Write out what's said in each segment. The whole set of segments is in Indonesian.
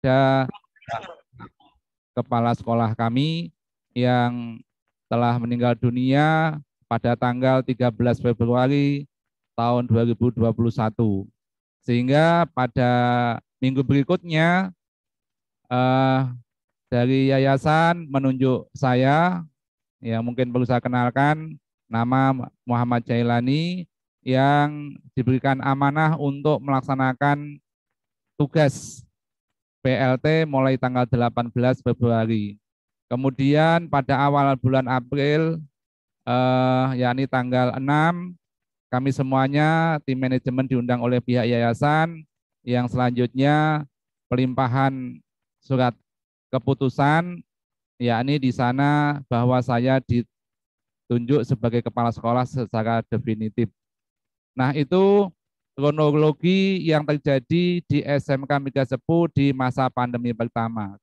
kepada kepala sekolah kami yang telah meninggal dunia pada tanggal 13 Februari tahun 2021. Sehingga pada minggu berikutnya dari yayasan menunjuk saya, yang mungkin perlu saya kenalkan, nama Muhammad Jailani, yang diberikan amanah untuk melaksanakan tugas PLT mulai tanggal 18 Februari. Kemudian pada awal bulan April, yakni tanggal 6, kami semuanya tim manajemen diundang oleh pihak yayasan, yang selanjutnya pelimpahan surat keputusan, yakni di sana bahwa saya ditunjuk sebagai kepala sekolah secara definitif. Nah, itu kronologi yang terjadi di SMK Megasepu di masa pandemi pertama.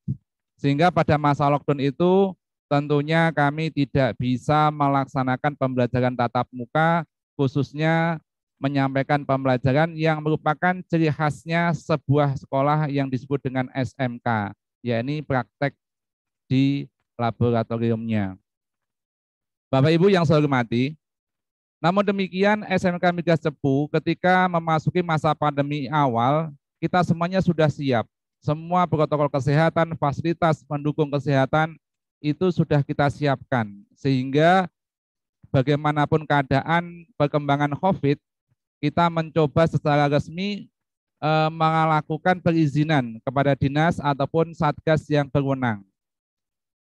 Sehingga pada masa lockdown itu tentunya kami tidak bisa melaksanakan pembelajaran tatap muka, khususnya menyampaikan pembelajaran yang merupakan ciri khasnya sebuah sekolah yang disebut dengan SMK, yakni praktek di laboratoriumnya. Bapak Ibu yang saya hormati, namun demikian SMK Megasepu ketika memasuki masa pandemi awal, kita semuanya sudah siap. Semua protokol kesehatan, fasilitas pendukung kesehatan itu sudah kita siapkan. Sehingga bagaimanapun keadaan perkembangan COVID, kita mencoba secara resmi melakukan perizinan kepada dinas ataupun satgas yang berwenang.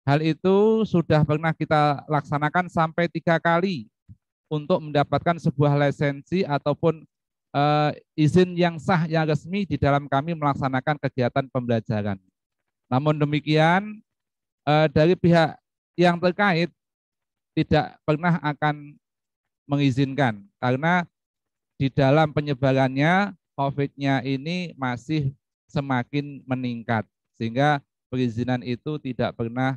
Hal itu sudah pernah kita laksanakan sampai 3 kali untuk mendapatkan sebuah lisensi ataupun izin yang sah yang resmi di dalam kami melaksanakan kegiatan pembelajaran. Namun demikian, dari pihak yang terkait tidak pernah akan mengizinkan karena di dalam penyebarannya COVID-nya ini masih semakin meningkat, sehingga perizinan itu tidak pernah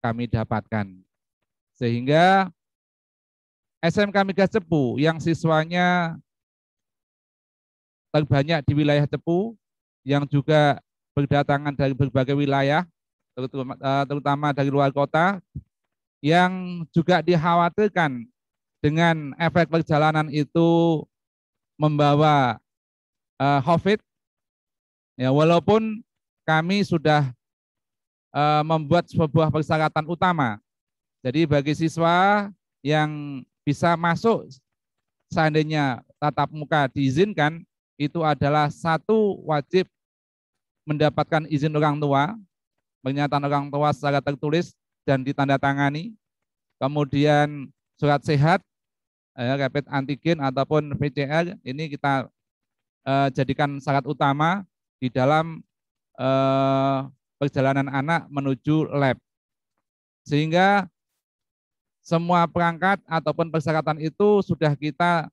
kami dapatkan. Sehingga SMK Megasepu yang siswanya terbanyak di wilayah Cepu, yang juga berdatangan dari berbagai wilayah, terutama dari luar kota, yang juga dikhawatirkan dengan efek perjalanan itu membawa COVID, ya walaupun kami sudah membuat sebuah persyaratan utama. Jadi bagi siswa yang bisa masuk seandainya tatap muka diizinkan, itu adalah satu, wajib mendapatkan izin orang tua, pernyataan orang tua secara tertulis dan ditandatangani, kemudian surat sehat, rapid antigen ataupun PCR, ini kita jadikan syarat utama di dalam perjalanan anak menuju lab. Sehingga semua perangkat ataupun persyaratan itu sudah kita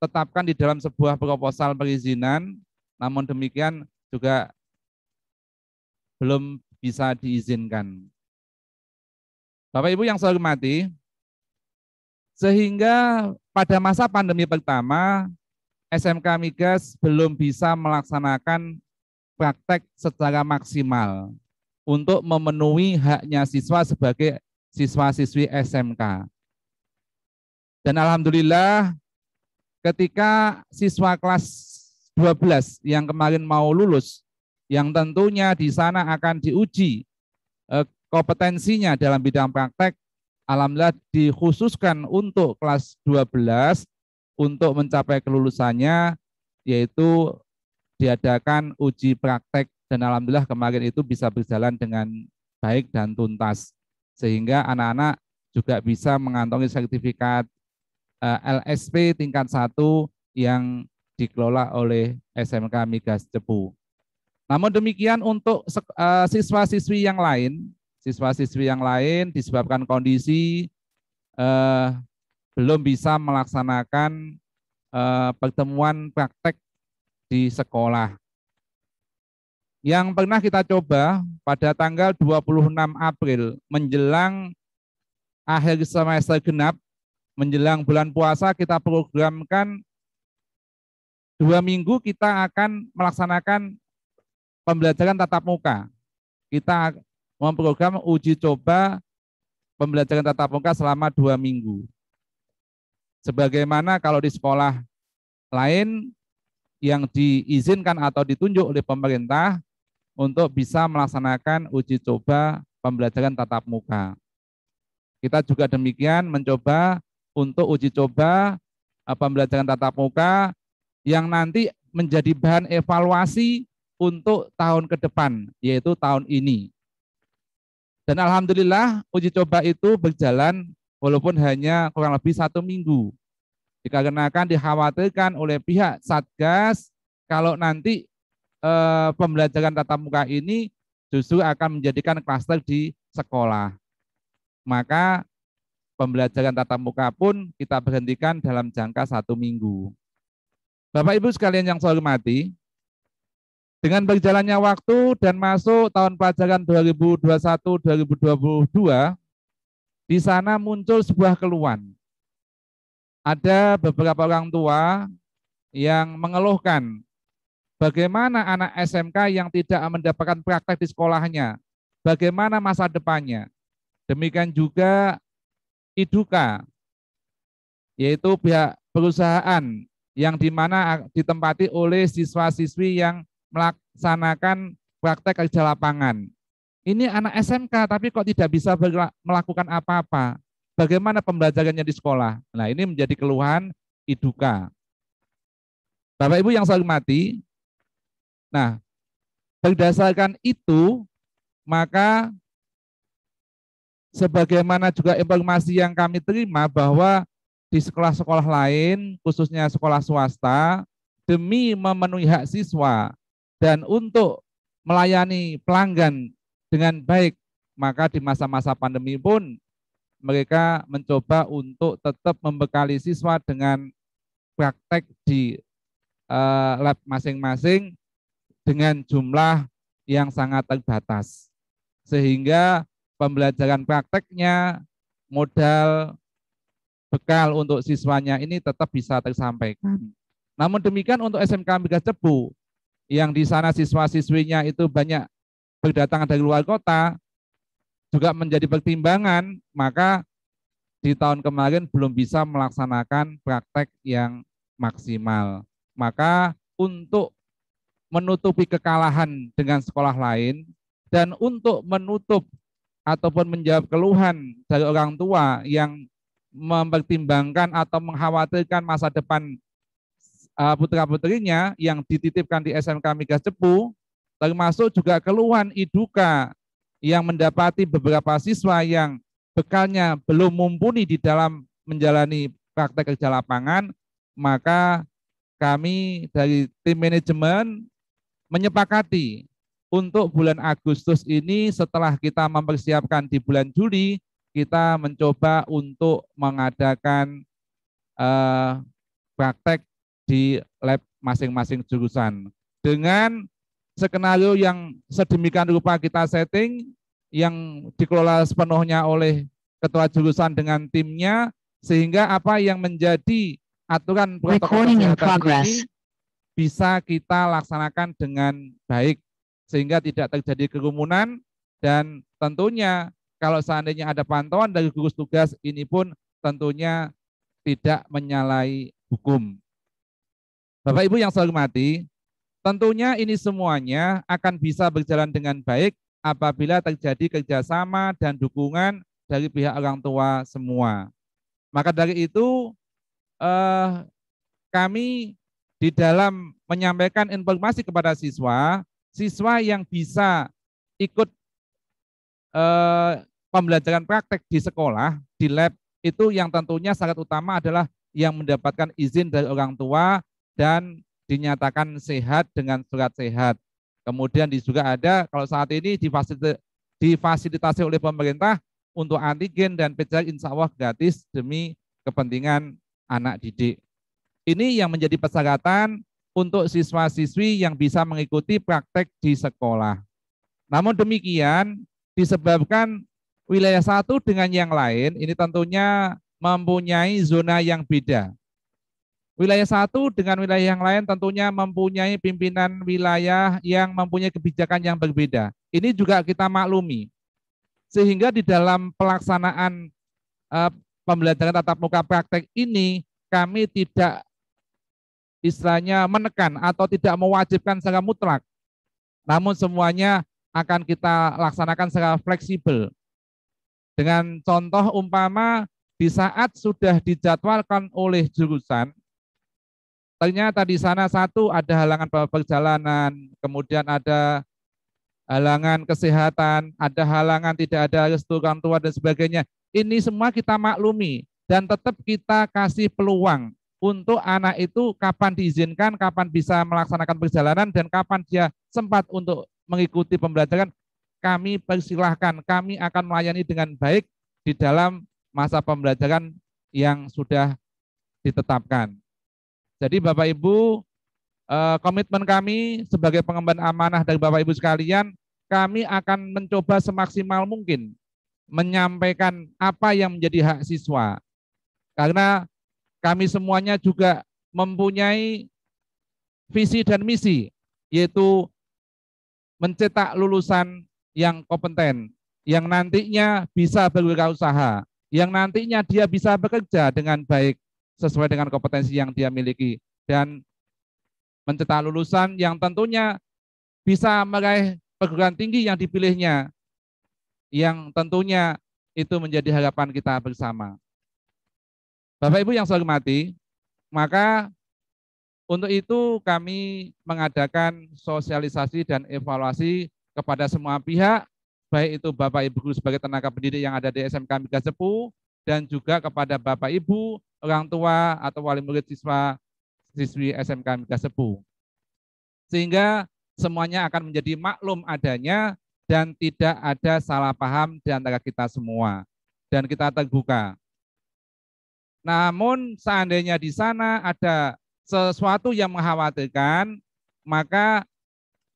tetapkan di dalam sebuah proposal perizinan, namun demikian juga belum bisa diizinkan. Bapak Ibu yang saya hormati, sehingga pada masa pandemi pertama, SMK Migas belum bisa melaksanakan praktek secara maksimal untuk memenuhi haknya siswa sebagai siswa-siswi SMK. Dan alhamdulillah ketika siswa kelas 12 yang kemarin mau lulus, yang tentunya di sana akan diuji kompetensinya dalam bidang praktek, alhamdulillah dikhususkan untuk kelas 12 untuk mencapai kelulusannya, yaitu diadakan uji praktek, dan alhamdulillah kemarin itu bisa berjalan dengan baik dan tuntas, sehingga anak-anak juga bisa mengantongi sertifikat LSP tingkat 1 yang dikelola oleh SMK Migas Cepu. Namun demikian untuk siswa-siswi yang lain disebabkan kondisi belum bisa melaksanakan pertemuan praktek di sekolah. Yang pernah kita coba pada tanggal 26 April menjelang akhir semester genap, menjelang bulan puasa, kita programkan 2 minggu kita akan melaksanakan pembelajaran tatap muka. Kita memprogram uji coba pembelajaran tatap muka selama 2 minggu. Sebagaimana kalau di sekolah lain yang diizinkan atau ditunjuk oleh pemerintah untuk bisa melaksanakan uji coba pembelajaran tatap muka. Kita juga demikian mencoba untuk uji coba pembelajaran tatap muka yang nanti menjadi bahan evaluasi untuk tahun ke depan, yaitu tahun ini. Dan alhamdulillah uji coba itu berjalan walaupun hanya kurang lebih 1 minggu. Dikarenakan dikhawatirkan oleh pihak Satgas kalau nanti pembelajaran tatap muka ini justru akan menjadikan klaster di sekolah. Maka pembelajaran tatap muka pun kita berhentikan dalam jangka 1 minggu. Bapak Ibu sekalian yang saya hormati, dengan berjalannya waktu dan masuk tahun pelajaran 2021-2022, di sana muncul sebuah keluhan. Ada beberapa orang tua yang mengeluhkan bagaimana anak SMK yang tidak mendapatkan praktek di sekolahnya, bagaimana masa depannya. Demikian juga IDUKA, yaitu pihak perusahaan yang dimana ditempati oleh siswa-siswi yang melaksanakan praktek kerja lapangan. Ini anak SMK tapi kok tidak bisa melakukan apa-apa. Bagaimana pembelajarannya di sekolah? Nah, ini menjadi keluhan IDUKA. Bapak Ibu yang saya hormati, nah, berdasarkan itu, maka sebagaimana juga informasi yang kami terima bahwa di sekolah-sekolah lain, khususnya sekolah swasta, demi memenuhi hak siswa dan untuk melayani pelanggan dengan baik, maka di masa-masa pandemi pun mereka mencoba untuk tetap membekali siswa dengan praktek di lab masing-masing dengan jumlah yang sangat terbatas. Sehingga pembelajaran prakteknya, modal bekal untuk siswanya ini tetap bisa tersampaikan. Namun demikian untuk SMK Migas Cepu, yang di sana siswa-siswinya itu banyak berdatangan dari luar kota, juga menjadi pertimbangan, maka di tahun kemarin belum bisa melaksanakan praktek yang maksimal. Maka untuk menutupi kekalahan dengan sekolah lain dan untuk menutup ataupun menjawab keluhan dari orang tua yang mempertimbangkan atau mengkhawatirkan masa depan putra-putrinya yang dititipkan di SMK Migas Cepu, termasuk juga keluhan IDUKA yang mendapati beberapa siswa yang bekalnya belum mumpuni di dalam menjalani praktek kerja lapangan, maka kami dari tim manajemen menyepakati untuk bulan Agustus ini setelah kita mempersiapkan di bulan Juli, kita mencoba untuk mengadakan praktek di lab masing-masing jurusan. Dengan skenario yang sedemikian rupa kita setting, yang dikelola sepenuhnya oleh ketua jurusan dengan timnya, sehingga apa yang menjadi aturan protokol kesehatan ini bisa kita laksanakan dengan baik, sehingga tidak terjadi kerumunan, dan tentunya kalau seandainya ada pantauan dari gugus tugas, ini pun tentunya tidak menyalahi hukum. Bapak Ibu yang saya hormati, tentunya ini semuanya akan bisa berjalan dengan baik apabila terjadi kerjasama dan dukungan dari pihak orang tua semua. Maka dari itu kami di dalam menyampaikan informasi kepada siswa, siswa yang bisa ikut pembelajaran praktek di sekolah, di lab, itu yang tentunya syarat utama adalah yang mendapatkan izin dari orang tua dan dinyatakan sehat dengan surat sehat. Kemudian juga ada kalau saat ini difasilitasi oleh pemerintah untuk antigen dan PCR insya Allah gratis demi kepentingan anak didik. Ini yang menjadi persyaratan untuk siswa-siswi yang bisa mengikuti praktek di sekolah. Namun demikian, disebabkan wilayah satu dengan yang lain, ini tentunya mempunyai zona yang beda. Wilayah satu dengan wilayah yang lain tentunya mempunyai pimpinan wilayah yang mempunyai kebijakan yang berbeda. Ini juga kita maklumi. Sehingga di dalam pelaksanaan pembelajaran tatap muka praktek ini, kami tidak istilahnya menekan atau tidak mewajibkan secara mutlak. Namun semuanya akan kita laksanakan secara fleksibel. Dengan contoh umpama di saat sudah dijadwalkan oleh jurusan, ternyata di sana satu ada halangan perjalanan, kemudian ada halangan kesehatan, ada halangan tidak ada restu orang tua dan sebagainya. Ini semua kita maklumi dan tetap kita kasih peluang untuk anak itu kapan diizinkan, kapan bisa melaksanakan perjalanan dan kapan dia sempat untuk mengikuti pembelajaran. Kami persilahkan, kami akan melayani dengan baik di dalam masa pembelajaran yang sudah ditetapkan. Jadi Bapak Ibu, komitmen kami sebagai pengemban amanah dari Bapak Ibu sekalian, kami akan mencoba semaksimal mungkin menyampaikan apa yang menjadi hak siswa. Karena kami semuanya juga mempunyai visi dan misi, yaitu mencetak lulusan yang kompeten, yang nantinya bisa berwirausaha, yang nantinya dia bisa bekerja dengan baik sesuai dengan kompetensi yang dia miliki, dan mencetak lulusan yang tentunya bisa meraih perguruan tinggi yang dipilihnya, yang tentunya itu menjadi harapan kita bersama. Bapak Ibu yang saya hormati, maka untuk itu kami mengadakan sosialisasi dan evaluasi kepada semua pihak, baik itu Bapak Ibu guru sebagai tenaga pendidik yang ada di SMK Mega Cepu, dan juga kepada Bapak Ibu, orang tua atau wali murid siswi SMK Mega Cepu. Sehingga semuanya akan menjadi maklum adanya dan tidak ada salah paham di antara kita semua. Dan kita terbuka. Namun seandainya di sana ada sesuatu yang mengkhawatirkan, maka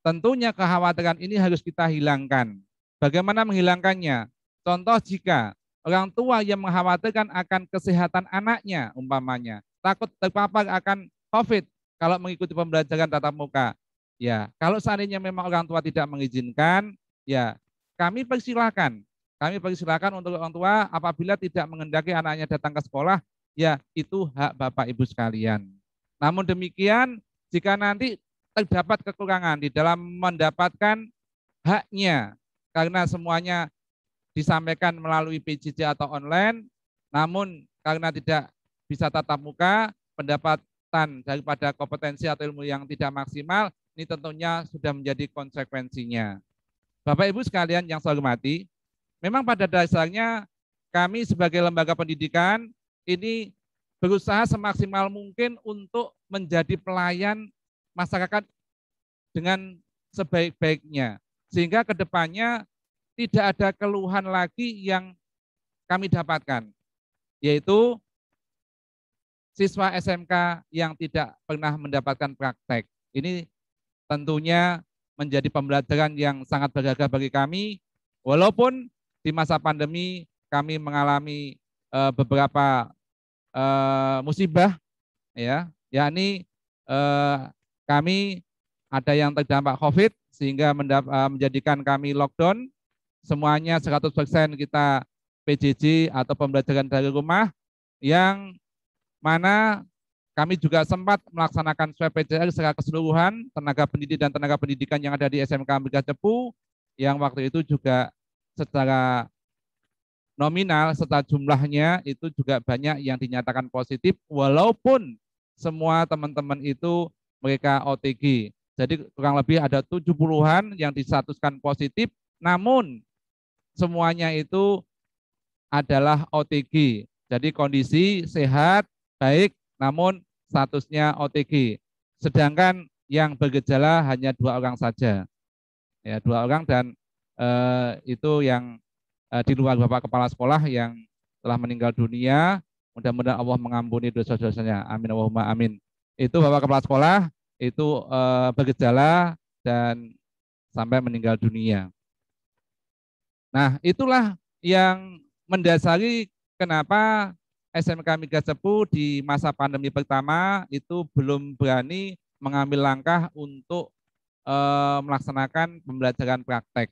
tentunya kekhawatiran ini harus kita hilangkan. Bagaimana menghilangkannya? Contoh jika orang tua yang mengkhawatirkan akan kesehatan anaknya umpamanya, takut terpapar akan COVID kalau mengikuti pembelajaran tatap muka. Ya, kalau seandainya memang orang tua tidak mengizinkan, ya kami persilahkan. Kami persilahkan untuk orang tua apabila tidak menghendaki anaknya datang ke sekolah, ya itu hak Bapak Ibu sekalian. Namun demikian, jika nanti terdapat kekurangan di dalam mendapatkan haknya, karena semuanya disampaikan melalui PJJ atau online, namun karena tidak bisa tatap muka, pendapatan daripada kompetensi atau ilmu yang tidak maksimal, ini tentunya sudah menjadi konsekuensinya. Bapak Ibu sekalian yang saya hormati, memang pada dasarnya kami sebagai lembaga pendidikan ini berusaha semaksimal mungkin untuk menjadi pelayan masyarakat dengan sebaik-baiknya. Sehingga ke depannya tidak ada keluhan lagi yang kami dapatkan, yaitu siswa SMK yang tidak pernah mendapatkan praktek. Ini tentunya menjadi pembelajaran yang sangat berharga bagi kami, walaupun di masa pandemi kami mengalami beberapa musibah, ya, yakni kami ada yang terdampak COVID sehingga menjadikan kami lockdown, semuanya 100% kita PJJ atau pembelajaran dari rumah, yang mana kami juga sempat melaksanakan swab PCR secara keseluruhan tenaga pendidik dan tenaga pendidikan yang ada di SMK Mega Cepu, yang waktu itu juga secara nominal serta jumlahnya itu juga banyak yang dinyatakan positif, walaupun semua teman-teman itu mereka OTG. Jadi kurang lebih ada 70-an yang distatuskan positif, namun semuanya itu adalah OTG. Jadi kondisi sehat, baik, namun statusnya OTG. Sedangkan yang bergejala hanya 2 orang saja. Ya, 2 orang, dan itu yang di luar Bapak Kepala Sekolah yang telah meninggal dunia. Mudah-mudahan Allah mengampuni dosa-dosanya. Amin Allahumma amin. Itu Bapak Kepala Sekolah itu bergejala dan sampai meninggal dunia. Nah, itulah yang mendasari kenapa SMK Migas Cepu di masa pandemi pertama itu belum berani mengambil langkah untuk melaksanakan pembelajaran praktek.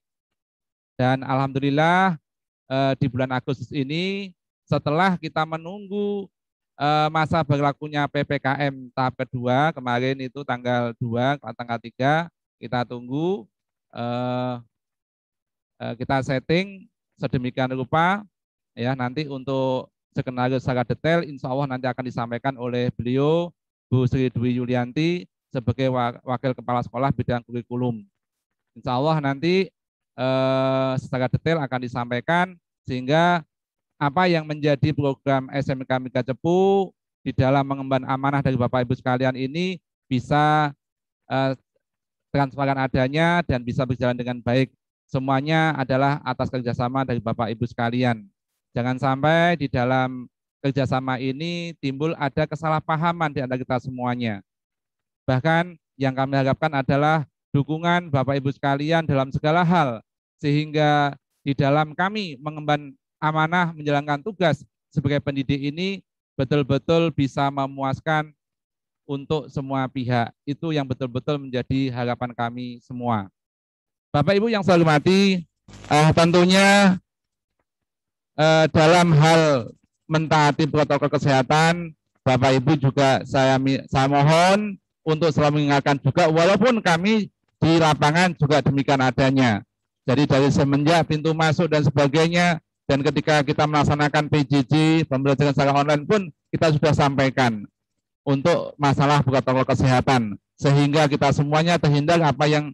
Dan alhamdulillah di bulan Agustus ini setelah kita menunggu masa berlakunya PPKM tahap kedua kemarin itu tanggal 2, tanggal 3 kita tunggu, kita setting sedemikian rupa ya, nanti untuk skenario secara detail insya Allah nanti akan disampaikan oleh beliau Bu Sri Dwi Yulianti sebagai Wakil Kepala Sekolah bidang kurikulum. Insya Allah nanti secara detail akan disampaikan sehingga apa yang menjadi program SMK Migas Cepu di dalam mengemban amanah dari Bapak Ibu sekalian ini bisa transparan adanya dan bisa berjalan dengan baik. Semuanya adalah atas kerjasama dari Bapak Ibu sekalian. Jangan sampai di dalam kerjasama ini timbul ada kesalahpahaman di antara kita semuanya. Bahkan yang kami harapkan adalah dukungan Bapak Ibu sekalian dalam segala hal, sehingga di dalam kami mengemban amanah menjalankan tugas sebagai pendidik ini betul-betul bisa memuaskan untuk semua pihak. Itu yang betul-betul menjadi harapan kami semua. Bapak Ibu yang saya hormati, tentunya dalam hal mentaati protokol kesehatan, Bapak Ibu juga saya mohon untuk selalu mengingatkan juga, walaupun kami di lapangan juga demikian adanya. Jadi dari semenjak pintu masuk dan sebagainya, dan ketika kita melaksanakan PJJ, pembelajaran secara online pun kita sudah sampaikan untuk masalah protokol kesehatan, sehingga kita semuanya terhindar apa yang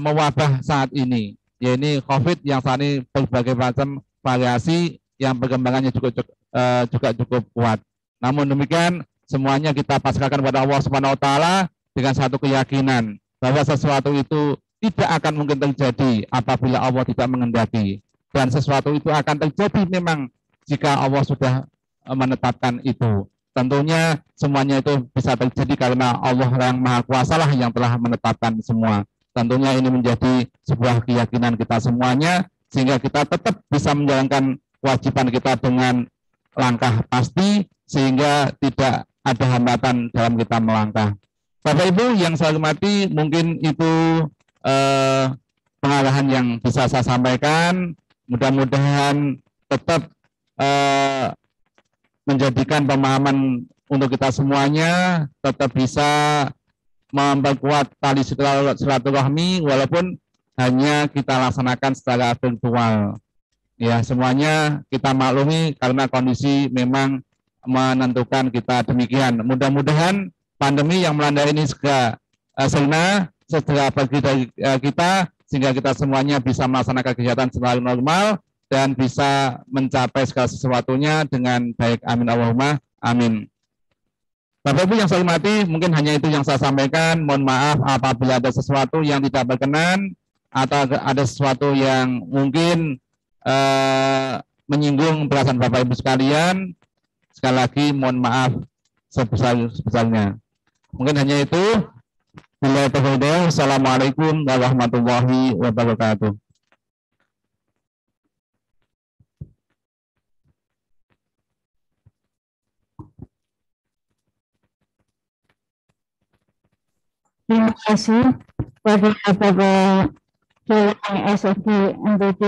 mewabah saat ini, yaitu COVID yang saat ini berbagai macam variasi yang perkembangannya juga cukup kuat. Namun demikian semuanya kita pasrahkan kepada Allah Subhanahu wa taala dengan satu keyakinan bahwa sesuatu itu tidak akan mungkin terjadi apabila Allah tidak mengendaki, dan sesuatu itu akan terjadi memang jika Allah sudah menetapkan itu. Tentunya semuanya itu bisa terjadi karena Allah yang Maha Kuasa lah yang telah menetapkan semua. Tentunya ini menjadi sebuah keyakinan kita semuanya, sehingga kita tetap bisa menjalankan kewajiban kita dengan langkah pasti, sehingga tidak ada hambatan dalam kita melangkah. Bapak Ibu yang saya hormati, mungkin itu pengarahan yang bisa saya sampaikan. Mudah-mudahan tetap menjadikan pemahaman untuk kita semuanya, tetap bisa memperkuat tali silaturahmi walaupun hanya kita laksanakan secara virtual. Ya, semuanya kita maklumi karena kondisi memang menentukan kita demikian. Mudah-mudahan pandemi yang melanda ini segera pergi dari kita, sehingga kita semuanya bisa melaksanakan kegiatan secara normal dan bisa mencapai segala sesuatunya dengan baik. Amin Allahumma amin. Bapak Ibu yang saya hormati, mungkin hanya itu yang saya sampaikan. Mohon maaf apabila ada sesuatu yang tidak berkenan atau ada sesuatu yang mungkin menyinggung perasaan Bapak Ibu sekalian. Sekali lagi mohon maaf sebesar-besarnya. Mungkin hanya itu. Assalamualaikum warahmatullahi wabarakatuh. Terima kasih kepada Bapak SFB NTT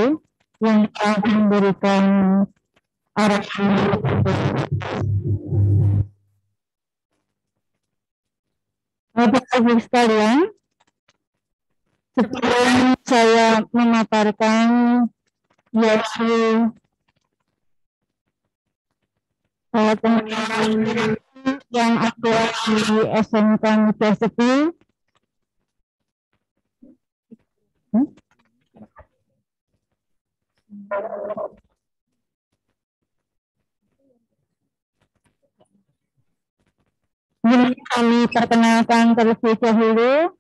yang telah memberikan arahan. Bapak Ibu sekalian, sebelum saya memaparkan yaitu teman-teman yang ada di SMK Migas Cepu, kami perkenalkan terlebih dahulu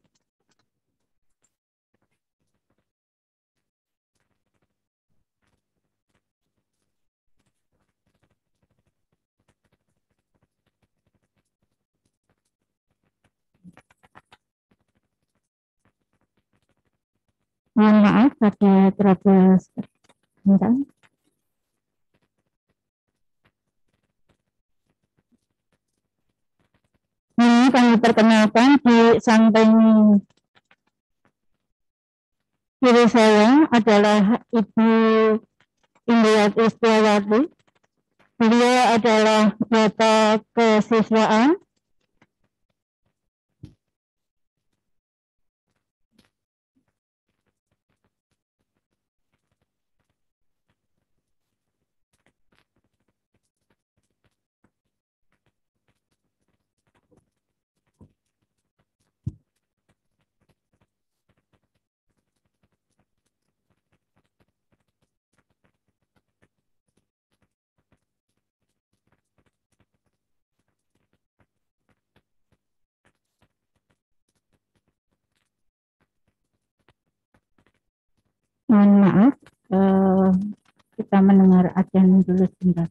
mohon maaf ada trouble sebentar. kami perkenalkan di samping kiri saya adalah Ibu Indiati Setiawati. Beliau adalah Bapak Kesiswaan. Mohon maaf, kita mendengar adzan dulu sebentar.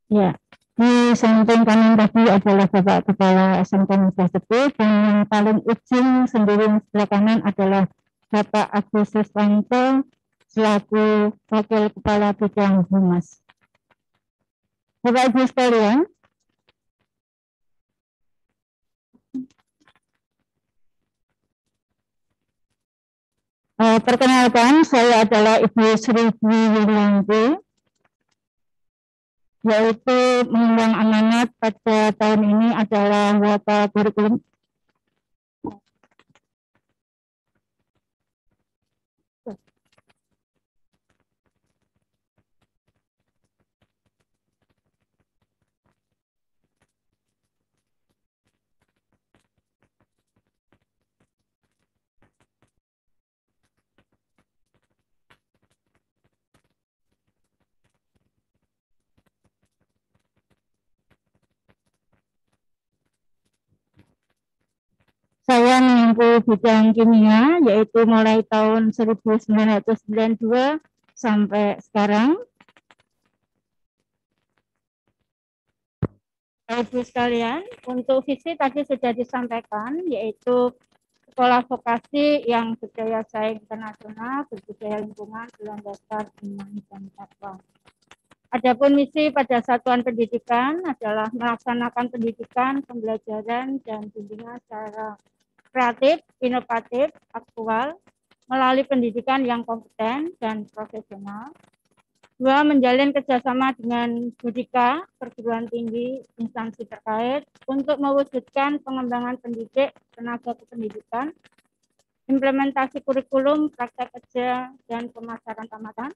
Ya, di samping kanan tadi adalah Bapak Kepala SMK Muda Sepuh, dan yang paling ujung sendiri sebelah kanan adalah Bapak Agus Susanto selaku Wakil Kepala Bidang Humas. Bapak Ibu sekalian, perkenalkan, saya adalah Ibu Sri Dwi Yulianti, yaitu mengundang amanat pada tahun ini adalah Wata Kurikulum. Saya menempuh bidang kimia, yaitu mulai tahun 1992 sampai sekarang. Ibu sekalian, untuk visi tadi sudah disampaikan, yaitu sekolah vokasi yang berdaya saing internasional, berbudaya lingkungan, berlandaskan iman dan takwa. Adapun misi pada satuan pendidikan adalah melaksanakan pendidikan, pembelajaran, dan bimbingan secara kreatif, inovatif, aktual, melalui pendidikan yang kompeten dan profesional. 2. Menjalin kerjasama dengan Budika, perguruan tinggi, instansi terkait untuk mewujudkan pengembangan pendidik, tenaga kependidikan, implementasi kurikulum, praktek kerja, dan pemasaran tamatan.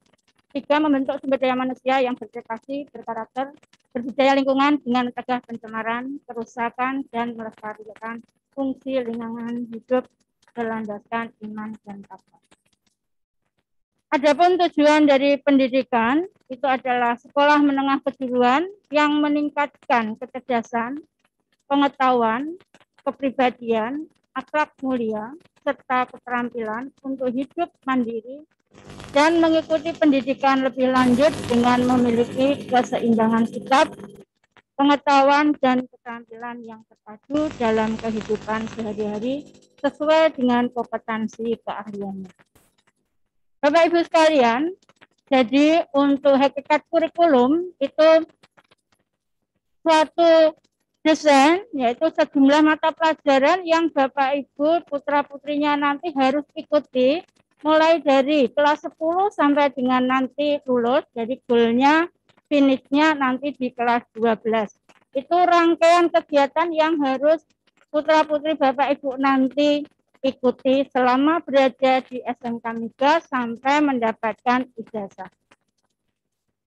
3. Membentuk sumber daya manusia yang berprestasi, berkarakter, berbudaya lingkungan dengan mencegah pencemaran, kerusakan, dan melestarikan fungsi lingkungan hidup berlandaskan iman dan takwa. Adapun tujuan dari pendidikan itu adalah sekolah menengah kejuruan yang meningkatkan kecerdasan, pengetahuan, kepribadian, akhlak mulia, serta keterampilan untuk hidup mandiri dan mengikuti pendidikan lebih lanjut dengan memiliki keseimbangan sikap, pengetahuan, dan keterampilan yang terpadu dalam kehidupan sehari-hari sesuai dengan kompetensi keahliannya. Bapak Ibu sekalian, jadi untuk hakikat kurikulum itu suatu desain, yaitu sejumlah mata pelajaran yang Bapak Ibu putra-putrinya nanti harus ikuti mulai dari kelas 10 sampai dengan nanti lulus, jadi goalnya, finishnya nanti di kelas 12. Itu rangkaian kegiatan yang harus putra-putri Bapak Ibu nanti ikuti selama berada di SMK Migas sampai mendapatkan ijazah.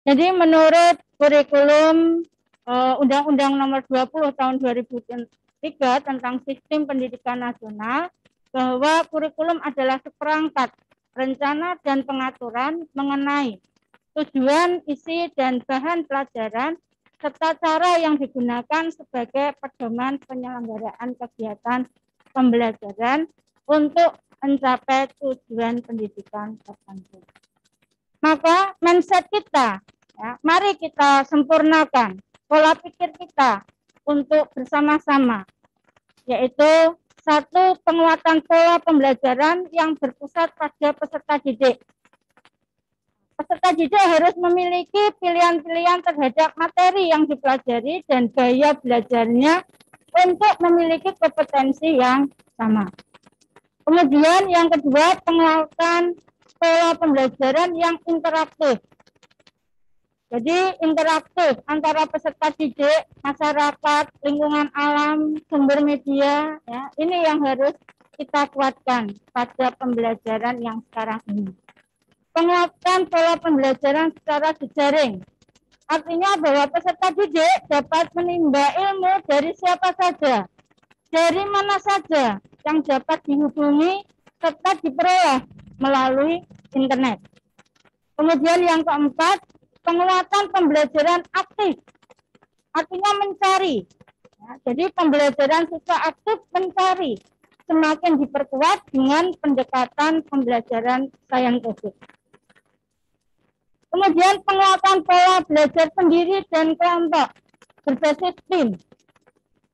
Jadi menurut kurikulum Undang-Undang Nomor 20 Tahun 2003 tentang Sistem Pendidikan Nasional, bahwa kurikulum adalah seperangkat rencana dan pengaturan mengenai tujuan, isi, dan bahan pelajaran serta cara yang digunakan sebagai pedoman penyelenggaraan kegiatan pembelajaran untuk mencapai tujuan pendidikan tertentu. Maka mindset kita, ya, mari kita sempurnakan pola pikir kita untuk bersama-sama, yaitu 1. Penguatan pola pembelajaran yang berpusat pada peserta didik. Peserta didik harus memiliki pilihan-pilihan terhadap materi yang dipelajari dan gaya belajarnya untuk memiliki kompetensi yang sama. Kemudian yang kedua, penguatan pola pembelajaran yang interaktif. Jadi interaktif antara peserta didik, masyarakat, lingkungan alam, sumber media, ya, ini yang harus kita kuatkan pada pembelajaran yang sekarang ini. Penguatan pola pembelajaran secara jejaring. Artinya bahwa peserta didik dapat menimba ilmu dari siapa saja, dari mana saja yang dapat dihubungi serta diperoleh melalui internet. Kemudian yang keempat, penguatan pembelajaran aktif. Artinya mencari. Ya, jadi pembelajaran siswa aktif mencari. Semakin diperkuat dengan pendekatan pembelajaran saintifik. Kemudian penguatan pola belajar sendiri dan kelompok berbasis tim.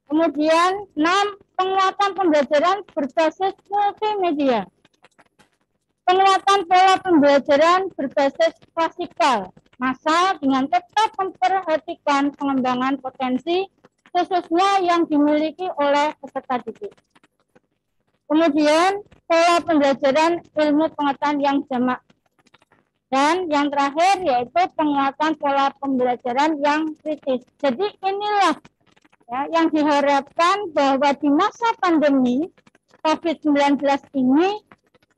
Kemudian 6, penguatan pembelajaran berbasis multimedia. Penguatan pola pembelajaran berbasis klasikal, massal dengan tetap memperhatikan pengembangan potensi khususnya yang dimiliki oleh peserta didik. Kemudian pola pembelajaran ilmu pengetahuan yang jamak. Dan yang terakhir yaitu penguatan pola pembelajaran yang kritis. Jadi inilah ya, yang diharapkan bahwa di masa pandemi COVID-19 ini,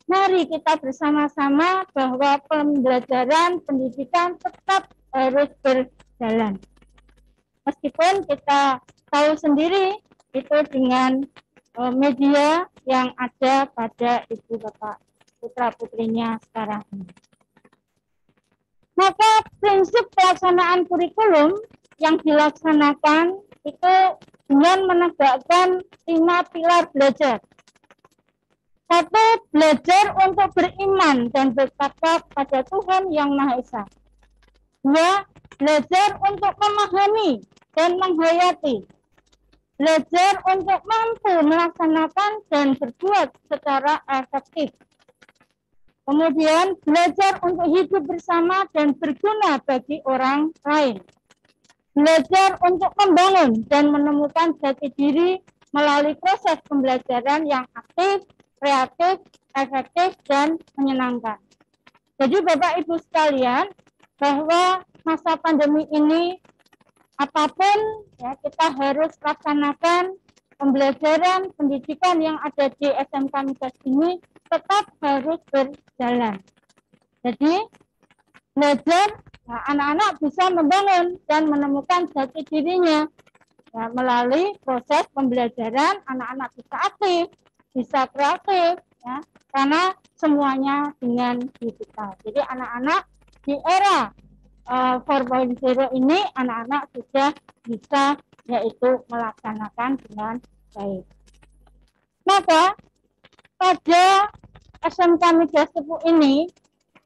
mari kita bersama-sama bahwa pembelajaran pendidikan tetap harus berjalan. Meskipun kita tahu sendiri itu dengan media yang ada pada ibu bapak putra-putrinya sekarang ini. Maka prinsip pelaksanaan kurikulum yang dilaksanakan itu dengan menegakkan 5 pilar belajar. 1, belajar untuk beriman dan bertakwa pada Tuhan Yang Maha Esa. 2, belajar untuk memahami dan menghayati. Belajar untuk mampu melaksanakan dan berbuat secara efektif. Kemudian belajar untuk hidup bersama dan berguna bagi orang lain. Belajar untuk membangun dan menemukan jati diri melalui proses pembelajaran yang aktif, kreatif, efektif, dan menyenangkan. Jadi Bapak Ibu sekalian, bahwa masa pandemi ini apapun ya, kita harus laksanakan pembelajaran pendidikan yang ada di SMK Migas ini tetap harus berjalan. Jadi belajar, nah, anak-anak bisa membangun dan menemukan jati dirinya ya, melalui proses pembelajaran. Anak-anak bisa aktif, bisa kreatif, ya, karena semuanya dengan digital. Jadi anak-anak di era 4.0 ini anak-anak sudah bisa yaitu melaksanakan dengan baik. Maka pada SMK Migas Tepu ini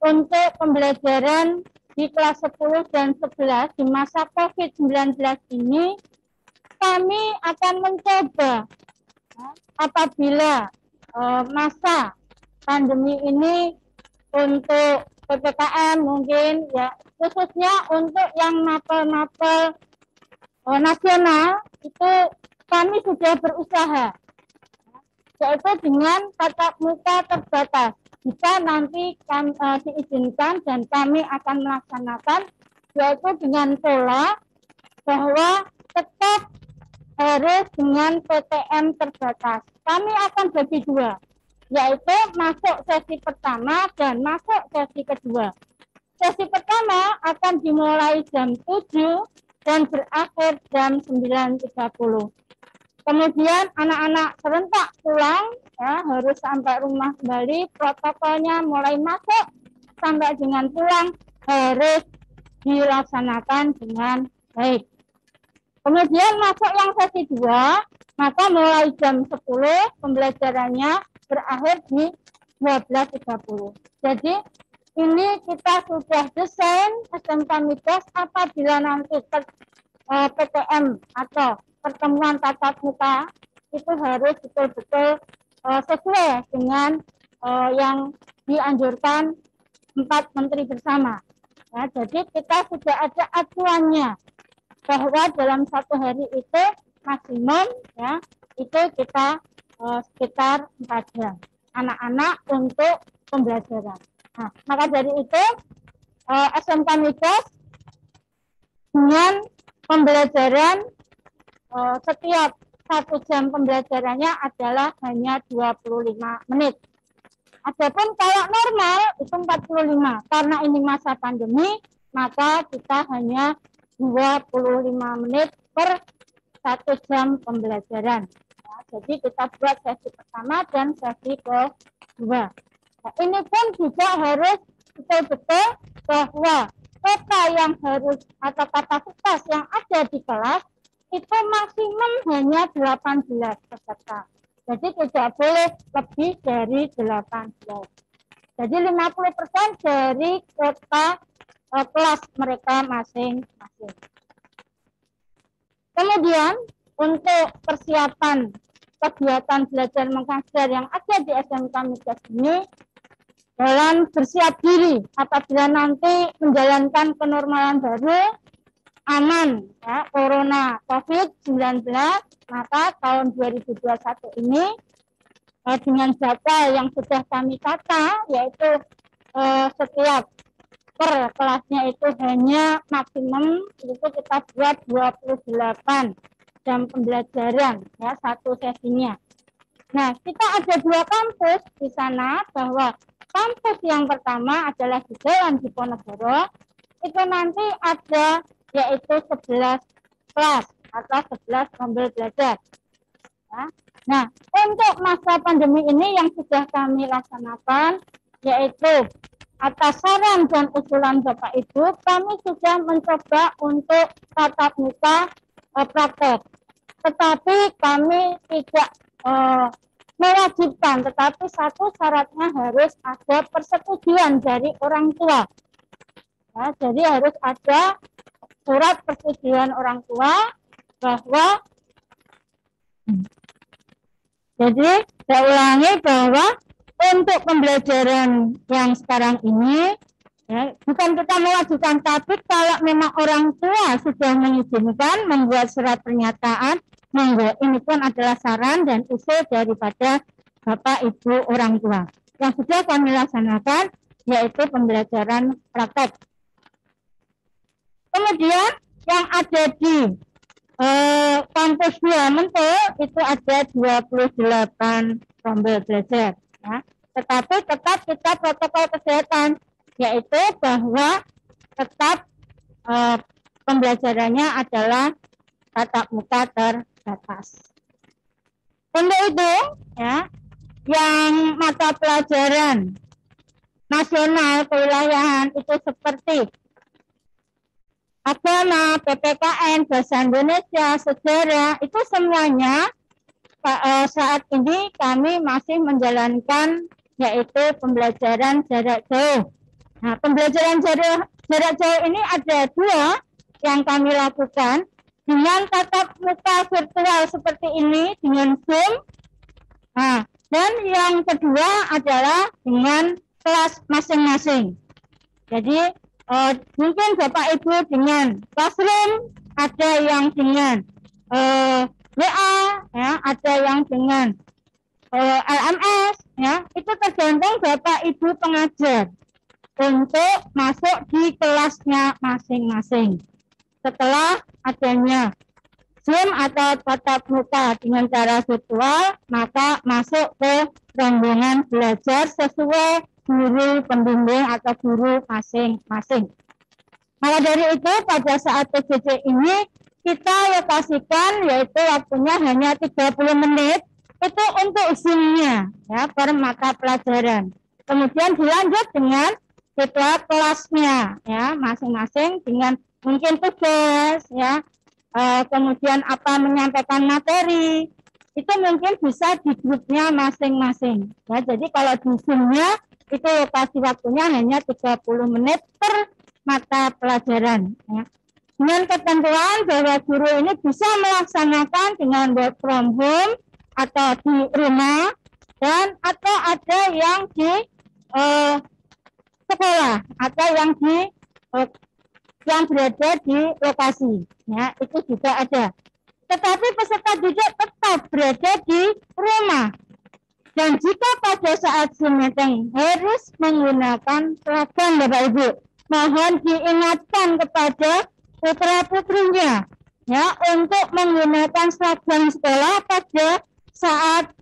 untuk pembelajaran di kelas 10 dan 11 di masa COVID-19 ini kami akan mencoba apabila masa pandemi ini untuk PPKM mungkin ya khususnya untuk yang mapel-mapel nasional itu kami sudah berusaha yaitu dengan tatap muka terbatas. Jika nanti diizinkan dan kami akan melaksanakan yaitu dengan pola bahwa tetap harus dengan PTM terbatas. Kami akan bagi 2, yaitu masuk sesi pertama dan masuk sesi kedua. Sesi pertama akan dimulai jam 7 dan berakhir jam 9.30. Kemudian anak-anak serentak pulang, ya, harus sampai rumah kembali. Protokolnya mulai masuk sampai dengan pulang harus dilaksanakan dengan baik. Kemudian masuk yang sesi 2, maka mulai jam 10 pembelajarannya berakhir di 12.30. Jadi ini kita sudah desain SMK Migas apabila nanti PTM atau pertemuan tatap muka itu harus betul-betul sesuai dengan yang dianjurkan 4 menteri bersama. Ya, jadi kita sudah ada acuannya bahwa dalam satu hari itu maksimum ya itu kita sekitar 4 jam anak-anak untuk pembelajaran. Nah, maka dari itu SMK Migas dengan pembelajaran setiap 1 jam pembelajarannya adalah hanya 25 menit. Adapun kalau normal itu 45. Karena ini masa pandemi, maka kita hanya 25 menit per 1 jam pembelajaran. Nah, jadi kita buat sesi pertama dan sesi kedua. Nah, ini pun juga harus betul-betul bahwa kota yang harus atau kapasitas yang ada di kelas itu maksimum hanya 18 peserta. Jadi tidak boleh lebih dari 18. Jadi 50% dari kuota kelas mereka masing-masing. Kemudian untuk persiapan kegiatan belajar mengajar yang ada di SMK Migas ini dalam bersiap diri apabila nanti menjalankan kenormalan baru aman ya, Corona COVID-19, maka tahun 2021 ini dengan data yang sudah kami tata yaitu setiap per kelasnya itu hanya maksimum itu kita buat 28 jam pembelajaran ya satu sesinya. Nah, kita ada 2 kampus di sana bahwa kampus yang pertama adalah di Jalan Diponegoro, itu nanti ada yaitu 11 kelas atau 11 rombel belajar. Ya. Nah, untuk masa pandemi ini yang sudah kami laksanakan yaitu atas saran dan usulan Bapak Ibu, kami sudah mencoba untuk tatap muka praktek. Tetapi kami tidak mewajibkan, tetapi satu syaratnya harus ada persetujuan dari orang tua. Ya, jadi harus ada surat persetujuan orang tua bahwa jadi saya ulangi bahwa untuk pembelajaran yang sekarang ini ya, bukan kita mewajibkan, tapi kalau memang orang tua sudah mengizinkan membuat surat pernyataan, monggo, ini pun adalah saran dan usul daripada Bapak Ibu orang tua. Yang sudah kami laksanakan yaitu pembelajaran praktek. Kemudian yang ada di kampus 2 Mentul itu ada 28 rombel belajar. Ya. Tetapi tetap kita protokol kesehatan, yaitu bahwa tetap pembelajarannya adalah tatap muka terbatas. Untuk itu, ya, yang mata pelajaran nasional kewilayahan itu seperti agama, PPKN, bahasa Indonesia, sejarah, itu semuanya saat ini kami masih menjalankan yaitu pembelajaran jarak jauh. Nah, pembelajaran jarak jauh ini ada 2 yang kami lakukan dengan tatap muka virtual seperti ini dengan Zoom. Nah, dan yang kedua adalah dengan kelas masing-masing. Jadi mungkin Bapak Ibu dengan Classroom, ada yang dengan WA, ya, ada yang dengan LMS, ya, itu tergantung Bapak Ibu pengajar untuk masuk di kelasnya masing-masing. Setelah adanya Zoom atau tatap muka dengan cara virtual, maka masuk ke rombongan belajar sesuai guru pembimbing atau guru masing-masing. Maka dari itu pada saat PJJ ini kita lokasikan yaitu waktunya hanya 30 menit itu untuk Zoom-nya ya per mata pelajaran. Kemudian dilanjut dengan jadwal kelasnya ya masing-masing dengan mungkin tugas ya kemudian apa menyampaikan materi itu mungkin bisa di grupnya masing-masing ya. Jadi kalau di Zoom-nya itu lokasi waktunya hanya 30 menit per mata pelajaran ya. Dengan ketentuan bahwa guru ini bisa melaksanakan dengan work from home atau di rumah dan atau ada yang di sekolah atau yang di yang berada di lokasi, ya itu juga ada. Tetapi peserta didik tetap berada di rumah. Dan jika pada saat Zoom meeting harus menggunakan seragam Bapak Ibu, mohon diingatkan kepada putra-putrinya ya untuk menggunakan seragam sekolah pada saat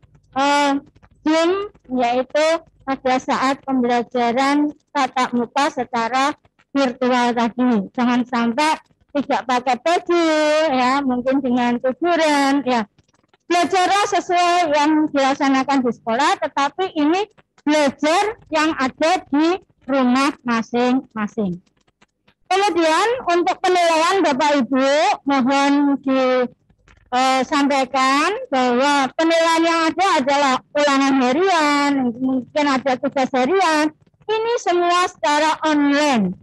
Zoom, yaitu pada saat pembelajaran tatap muka secara virtual tadi. Jangan sampai tidak pakai baju ya, mungkin dengan tujuan ya. Belajar sesuai yang dilaksanakan di sekolah, tetapi ini belajar yang ada di rumah masing-masing. Kemudian untuk penilaian Bapak Ibu, mohon disampaikan bahwa penilaian yang ada adalah ulangan harian, mungkin ada tugas harian, ini semua secara online.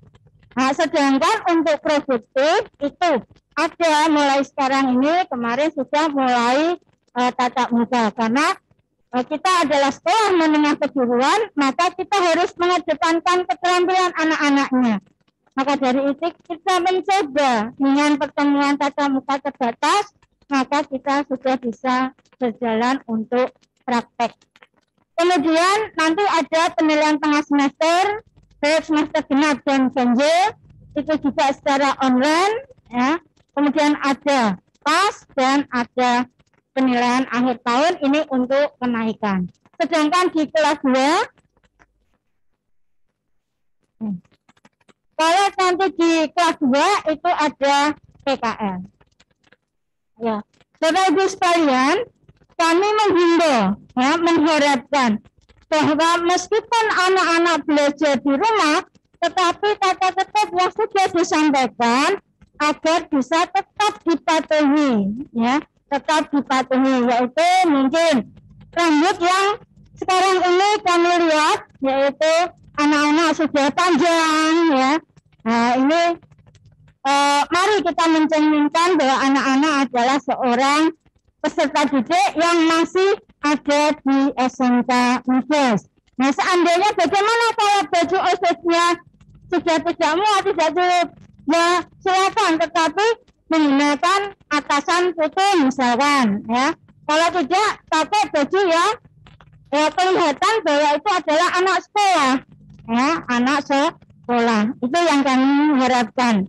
Nah, sedangkan untuk produktif itu ada mulai sekarang ini, kemarin sudah mulai tatap muka, karena kita adalah sekolah menengah kejuruan, maka kita harus mengedepankan keterampilan anak-anaknya. Maka dari itu kita mencoba dengan pertemuan tatap muka terbatas, maka kita sudah bisa berjalan untuk praktek. Kemudian nanti ada penilaian tengah semester, baik semester genap dan ganjil, itu juga secara online, ya. Kemudian ada pas dan ada penilaian akhir tahun ini untuk kenaikan. Sedangkan di kelas 2, kalau nanti di kelas 2 itu ada PKL. Ya, Bapak Ibu sekalian, kami menghimbau, ya, mengharapkan bahwa meskipun anak-anak belajar di rumah, tetapi tata tertib yang sudah disampaikan agar bisa tetap dipatuhi, ya. Tetap dipatuhi, yaitu mungkin rambut yang sekarang ini kami lihat, yaitu anak-anak sudah panjang, ya. Nah ini mari kita mencerminkan bahwa anak-anak adalah seorang peserta didik yang masih ada di SMK Migas. Nah seandainya bagaimana kalau baju OSIS-nya sudah tidak muat, tidak cukup, ya silakan, tetapi menggunakan atasan putih misalkan, ya. Kalau tidak pakai baju yang kelihatan bahwa itu adalah anak sekolah, ya, anak sekolah. Itu yang kami harapkan.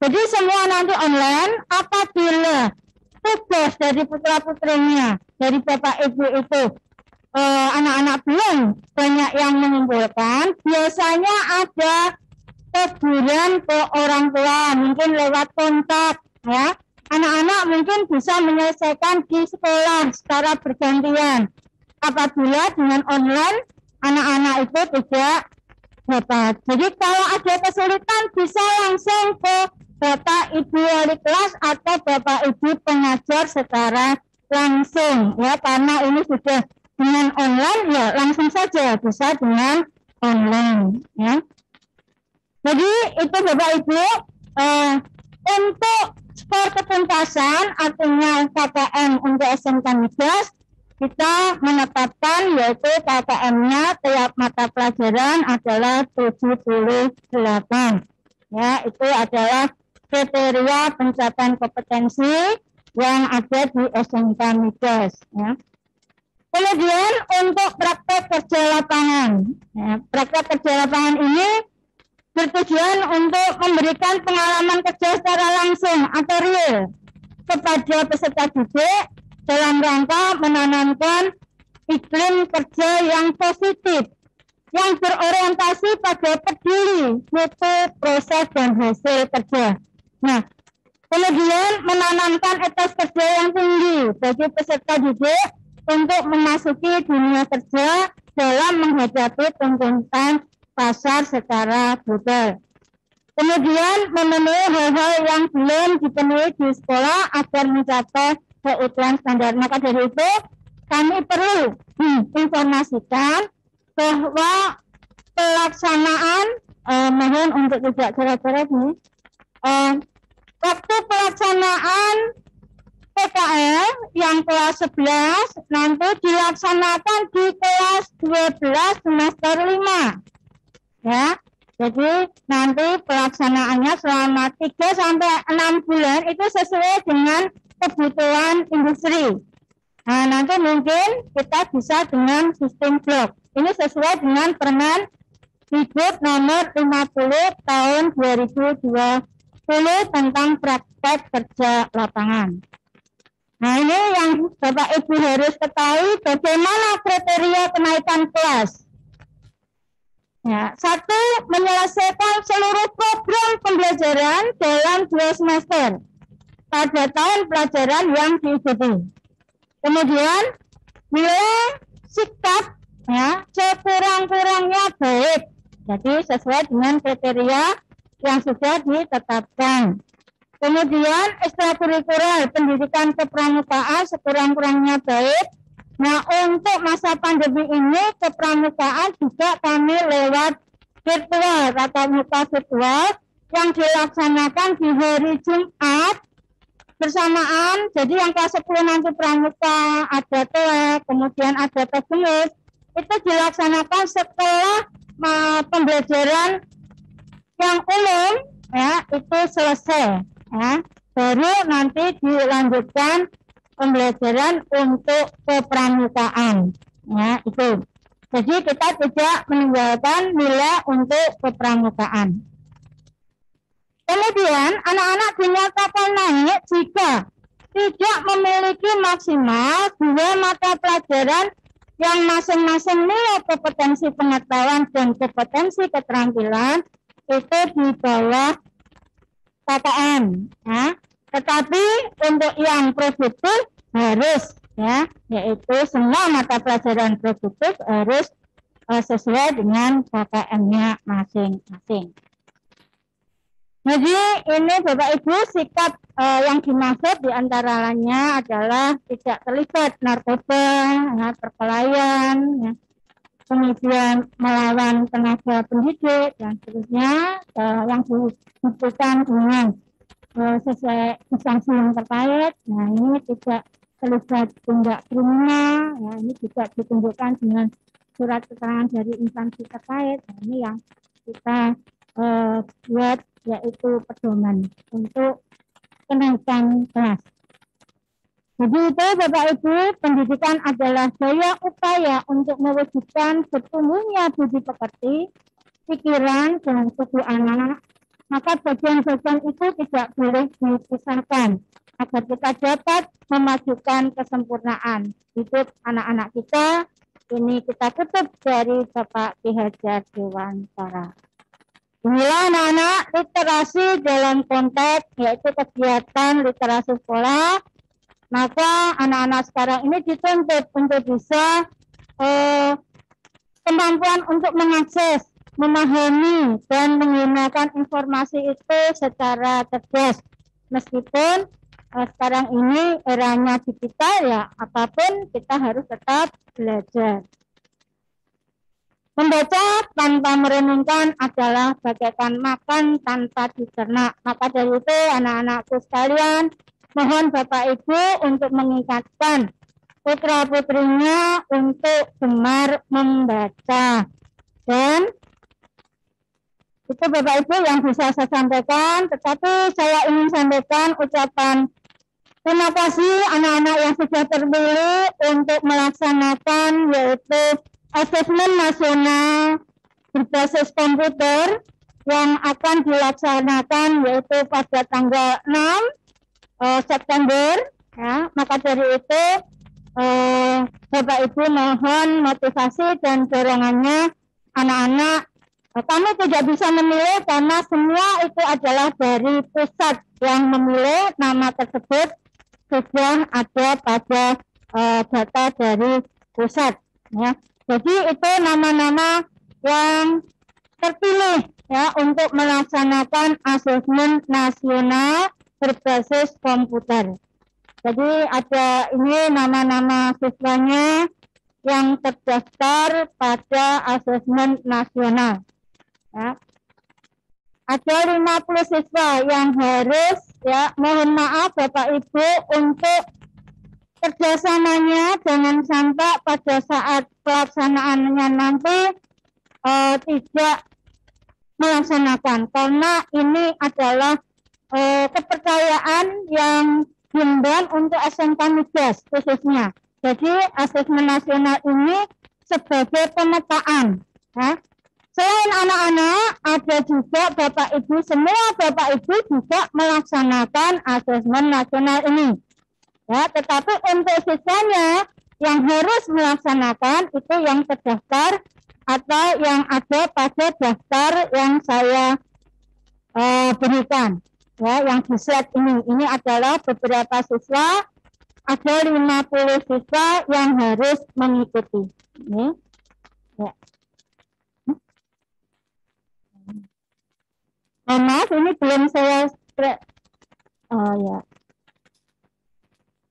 Jadi semua nanti online. Apabila tugas dari putra-putrinya, dari Bapak Ibu itu anak-anak belum banyak yang mengumpulkan, biasanya ada teguran ke orang tua, mungkin lewat kontak. Ya, anak-anak mungkin bisa menyelesaikan di sekolah secara bergantian. Apabila dengan online, anak-anak itu tidak dapat. Jadi kalau ada kesulitan bisa langsung ke Bapak Ibu wali kelas atau Bapak Ibu pengajar secara langsung. Ya, karena ini sudah dengan online, ya langsung saja bisa dengan online. Ya. Jadi itu Bapak Ibu untuk skor ketuntasan, artinya KKM untuk SMK Migas, kita menetapkan yaitu KKM-nya tiap mata pelajaran adalah 78. Ya, itu adalah kriteria pencapaian kompetensi yang ada di SMK Migas. Ya. Kemudian untuk praktek kerja lapangan, ya, praktek kerja lapangan ini bertujuan untuk memberikan pengalaman kerja secara langsung atau real kepada peserta didik dalam rangka menanamkan iklim kerja yang positif, yang berorientasi pada peduli, mutu, proses, dan hasil kerja. Nah, kemudian menanamkan etos kerja yang tinggi bagi peserta didik untuk memasuki dunia kerja dalam menghadapi tuntutan pasar secara global. Kemudian memenuhi hal-hal yang belum dipenuhi di sekolah agar mencapai keutuhan standar. Maka dari itu kami perlu informasikan bahwa pelaksanaan mohon untuk tidak coret-coret nih. Waktu pelaksanaan PKL yang kelas 11 nanti dilaksanakan di kelas 12 semester 5. Ya, Jadi nanti pelaksanaannya selama 3 sampai 6 bulan itu sesuai dengan kebutuhan industri. Nah, nanti mungkin kita bisa dengan sistem blok. Ini sesuai dengan Permen Dikbud nomor 50 tahun 2020 tentang praktek kerja lapangan. Nah, ini yang Bapak Ibu harus ketahui bagaimana kriteria kenaikan kelas. Ya, 1, menyelesaikan seluruh program pembelajaran dalam 2 semester pada tahun pelajaran yang diikuti. Kemudian, nilai sikap ya sekurang-kurangnya baik. Jadi sesuai dengan kriteria yang sudah ditetapkan. Kemudian, ekstrakurikuler pendidikan kepramukaan sekurang-kurangnya baik. Nah, untuk masa pandemi ini kepramukaan juga kami lewat virtual, tatap muka virtual yang dilaksanakan di hari Jumat bersamaan. Jadi yang kelas 10 nanti pramuka, ada TOEIC, kemudian ada TOEFL, itu dilaksanakan setelah pembelajaran yang umum ya itu selesai ya. Baru nanti dilanjutkan pembelajaran untuk kepramukaan ya itu. Jadi kita tidak meninggalkan nilai untuk kepramukaan. Kemudian anak-anak dinyatakan naik jika tidak memiliki maksimal 2 mata pelajaran yang masing-masing nilai kompetensi pengetahuan dan kompetensi keterampilan itu di bawah KKM ya. Tetapi untuk yang produktif harus ya, yaitu semua mata pelajaran produktif harus sesuai dengan KKM-nya masing-masing. Jadi ini Bapak Ibu sikap yang dimaksud diantaranya adalah tidak terlibat narkoba, ya, perkelahian, ya, kemudian melawan tenaga pendidik dan seterusnya yang dibutuhkan dengan sesuai instansi yang terkait. Nah, ini tidak terlibat tindak kriminal. Ya, ini juga ditunjukkan dengan surat keterangan dari instansi terkait. Nah, ini yang kita buat yaitu pedoman untuk kenaikan kelas. Jadi itu Bapak Ibu, pendidikan adalah daya upaya untuk mewujudkan bertumbuhnya budi pekerti, pikiran, dan tubuh anak. Maka bagian-bagian itu tidak boleh dipisahkan agar kita dapat memajukan kesempurnaan hidup anak-anak kita. Ini kita kutip dari Bapak Ki Hajar Dewantara. Inilah anak-anak literasi dalam konteks yaitu kegiatan literasi sekolah. Maka anak-anak sekarang ini dituntut untuk bisa kemampuan untuk mengakses, memahami, dan menggunakan informasi itu secara cerdas. Meskipun sekarang ini eranya digital ya, apapun kita harus tetap belajar. Membaca tanpa merenungkan adalah bagaikan makan tanpa dicerna. Maka dari itu anak-anakku sekalian, mohon Bapak Ibu untuk mengingatkan putra-putrinya untuk gemar membaca. Dan itu Bapak Ibu yang bisa saya sampaikan, tetapi saya ingin sampaikan ucapan terima kasih anak-anak yang sudah terpilih untuk melaksanakan yaitu asesmen nasional berbasis komputer yang akan dilaksanakan yaitu pada tanggal 6 September. Ya, maka dari itu Bapak Ibu mohon motivasi dan dorongannya anak-anak. Kami tidak bisa memilih karena semua itu adalah dari pusat yang memilih. Nama tersebut sudah ada pada data dari pusat. Ya. Jadi itu nama-nama yang terpilih ya untuk melaksanakan asesmen nasional berbasis komputer. Jadi ada ini nama-nama siswanya yang terdaftar pada asesmen nasional. Ya. Ada 50 siswa yang harus ya, mohon maaf Bapak Ibu untuk kerjasamanya jangan sampai pada saat pelaksanaannya nanti tidak melaksanakan, karena ini adalah kepercayaan yang diemban untuk SMK Migas khususnya. Jadi asesmen nasional ini sebagai pemetaan. Ya. Selain anak-anak, ada juga Bapak Ibu, semua Bapak Ibu juga melaksanakan asesmen nasional ini. Ya, tetapi untuk siswanya yang harus melaksanakan itu yang terdaftar atau yang ada pada daftar yang saya berikan. Ya, yang di slide ini adalah beberapa siswa, ada 50 siswa yang harus mengikuti. Ini. Ya. Maaf, ini belum saya ya.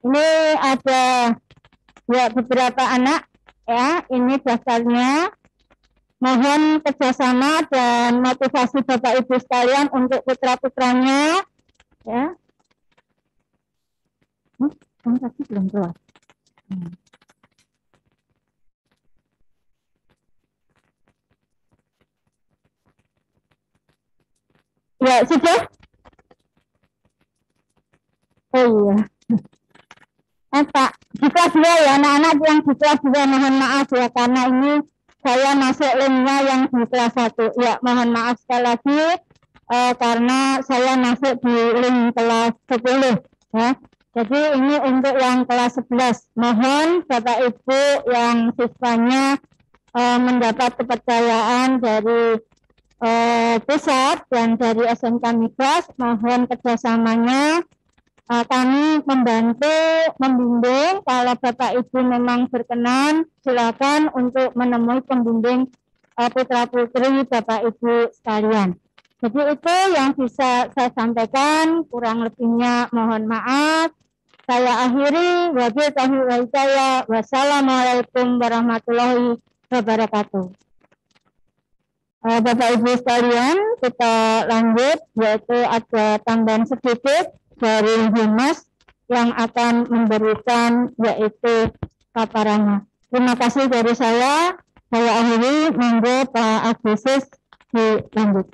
Ini ada ya beberapa anak ya, ini daftarnya. Mohon kerjasama dan motivasi Bapak Ibu sekalian untuk putra-putranya ya. Tadi belum keluar. Ya, sudah? Oh iya. Pak, di kelas 2 ya, anak-anak yang di kelas 2 mohon maaf ya, karena ini saya masuk linknya yang di kelas 1. Ya, mohon maaf sekali lagi karena saya masuk di link kelas 10 ya. Jadi ini untuk yang kelas 11. Mohon Bapak Ibu yang siswanya mendapat kepercayaan dari pusat dan dari SMK Migas, mohon kerjasamanya. Kami membantu membimbing. Kalau Bapak Ibu memang berkenan, silakan untuk menemui pembimbing putra-putri Bapak Ibu sekalian. Jadi itu yang bisa saya sampaikan, kurang lebihnya mohon maaf. Saya akhiri, wassalamualaikum warahmatullahi wabarakatuh. Bapak Ibu sekalian, kita lanjut, yaitu ada tambahan sedikit dari Humas yang akan memberikan yaitu paparannya. Terima kasih dari saya akhiri, monggo Pak Agustus dilanjut.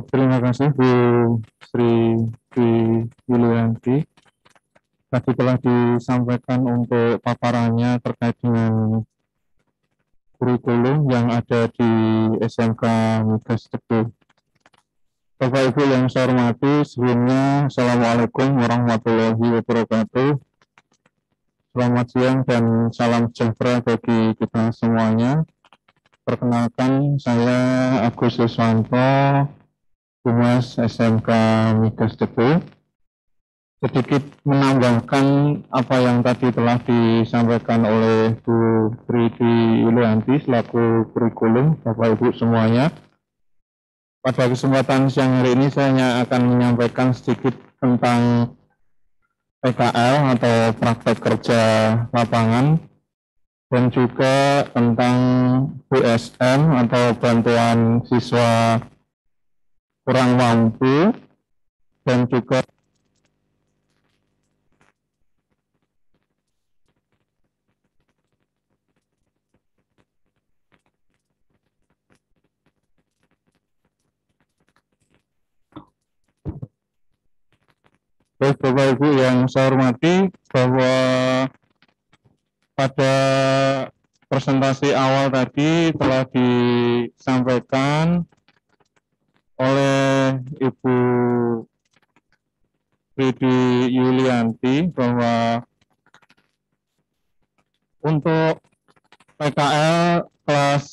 Terima kasih Bu Sri Yulianti. Tadi telah disampaikan untuk paparannya terkait dengan kurikulum yang ada di SMK Migas Teguh. Bapak Ibu yang saya hormati, sebelumnya Assalamualaikum warahmatullahi wabarakatuh. Selamat siang dan salam sejahtera bagi kita semuanya. Perkenalkan, saya Agus Yuswanto, Humas SMK Migas Teguh. Sedikit menambahkan apa yang tadi telah disampaikan oleh Bu Tridi Yulianti selaku kurikulum Bapak Ibu semuanya. Pada kesempatan siang hari ini saya akan menyampaikan sedikit tentang PKL atau praktek kerja lapangan dan juga tentang BSM atau bantuan siswa kurang mampu dan juga Bapak Ibu yang saya hormati, bahwa pada presentasi awal tadi telah disampaikan oleh Ibu Tridi Yulianti bahwa untuk PKL kelas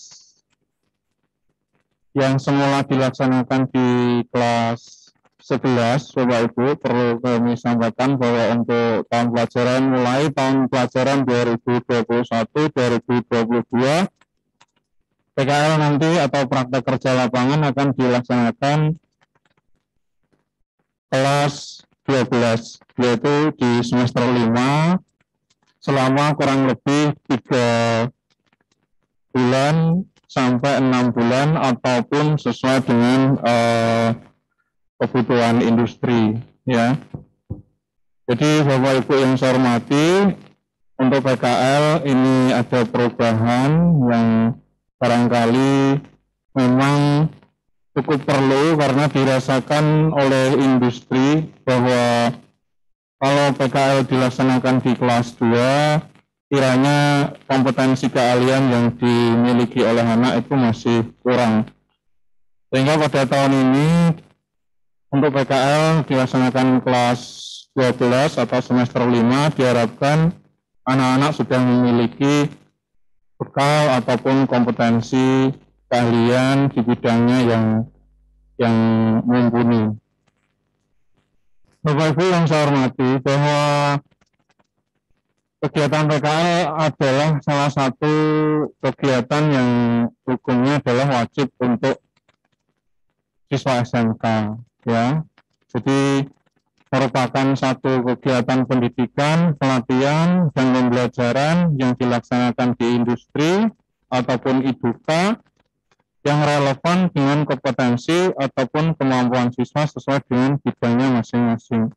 yang semula dilaksanakan di kelas 11, Bapak Ibu, perlu kami sampaikan bahwa untuk tahun pelajaran mulai tahun pelajaran 2021-2022, PKL nanti atau praktek kerja lapangan akan dilaksanakan kelas 12, yaitu di semester 5 selama kurang lebih 3 bulan sampai 6 bulan ataupun sesuai dengan kebutuhan industri ya. Jadi Bapak Ibu yang saya hormati, untuk PKL ini ada perubahan yang barangkali memang cukup perlu karena dirasakan oleh industri bahwa kalau PKL dilaksanakan di kelas 2, kiranya kompetensi keahlian yang dimiliki oleh anak itu masih kurang. Sehingga pada tahun ini untuk PKL dilaksanakan kelas 12 atau semester 5 diharapkan anak-anak sudah memiliki bekal ataupun kompetensi keahlian di bidangnya yang mumpuni. Bapak Ibu yang saya hormati, bahwa kegiatan PKL adalah salah satu kegiatan yang hukumnya adalah wajib untuk siswa SMK, ya. Jadi merupakan satu kegiatan pendidikan, pelatihan, dan pembelajaran yang dilaksanakan di industri ataupun IDUKA yang relevan dengan kompetensi ataupun kemampuan siswa sesuai dengan bidangnya masing-masing.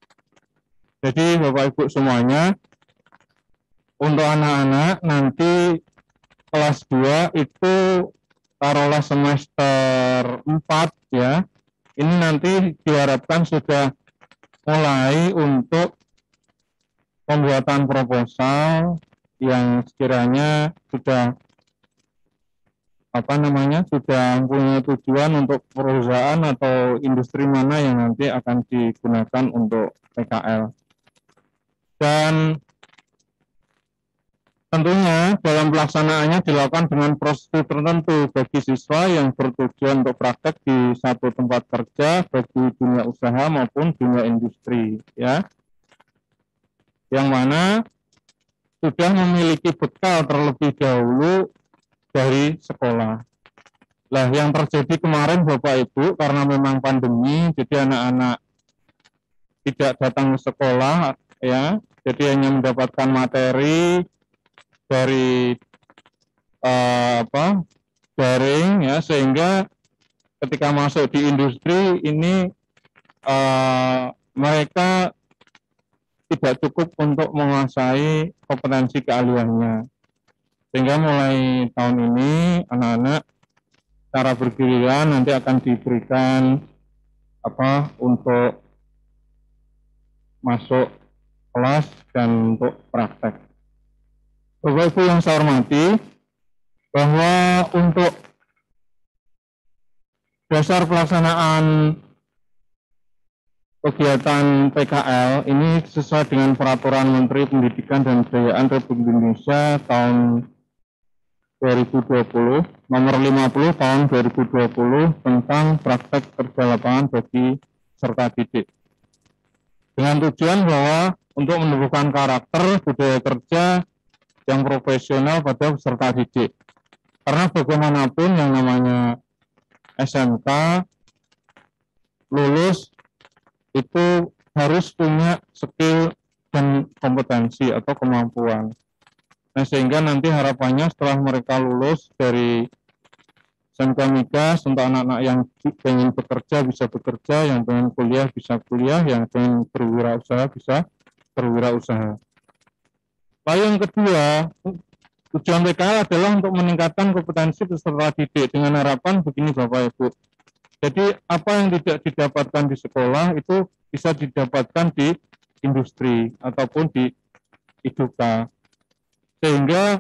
Jadi Bapak Ibu semuanya, untuk anak-anak nanti kelas 2 itu taruhlah semester 4 ya, ini nanti diharapkan sudah mulai untuk pembuatan proposal yang sekiranya sudah sudah punya tujuan untuk perusahaan atau industri mana yang nanti akan digunakan untuk PKL. Dan tentunya dalam pelaksanaannya dilakukan dengan prosedur tertentu bagi siswa yang bertujuan untuk praktek di satu tempat kerja bagi dunia usaha maupun dunia industri, ya. Yang mana sudah memiliki bekal terlebih dahulu dari sekolah. Lah yang terjadi kemarin Bapak Ibu karena memang pandemi, jadi anak-anak tidak datang ke sekolah, ya. Jadi hanya mendapatkan materi dari daring, ya, sehingga ketika masuk di industri ini mereka tidak cukup untuk menguasai kompetensi keahliannya. Sehingga mulai tahun ini anak-anak cara bergiliran nanti akan diberikan untuk masuk kelas dan untuk praktek. Bapak Ibu yang saya hormati, bahwa untuk dasar pelaksanaan kegiatan PKL ini sesuai dengan Peraturan Menteri Pendidikan dan Kebudayaan Republik Indonesia tahun 2020, nomor 50 tahun 2020 tentang praktek kerja lapangan bagi peserta didik. Dengan tujuan bahwa untuk menumbuhkan karakter budaya kerja yang profesional pada peserta didik. Karena bagaimanapun yang namanya SMK lulus itu harus punya skill dan kompetensi atau kemampuan. Nah, sehingga nanti harapannya setelah mereka lulus dari SMK Migas, untuk anak-anak yang ingin bekerja bisa bekerja, yang ingin kuliah bisa kuliah, yang ingin berwirausaha bisa berwirausaha. Lalu yang kedua, tujuan PKL adalah untuk meningkatkan kompetensi peserta didik dengan harapan begini Bapak Ibu. Jadi apa yang tidak didapatkan di sekolah itu bisa didapatkan di industri ataupun di IDUKA. Sehingga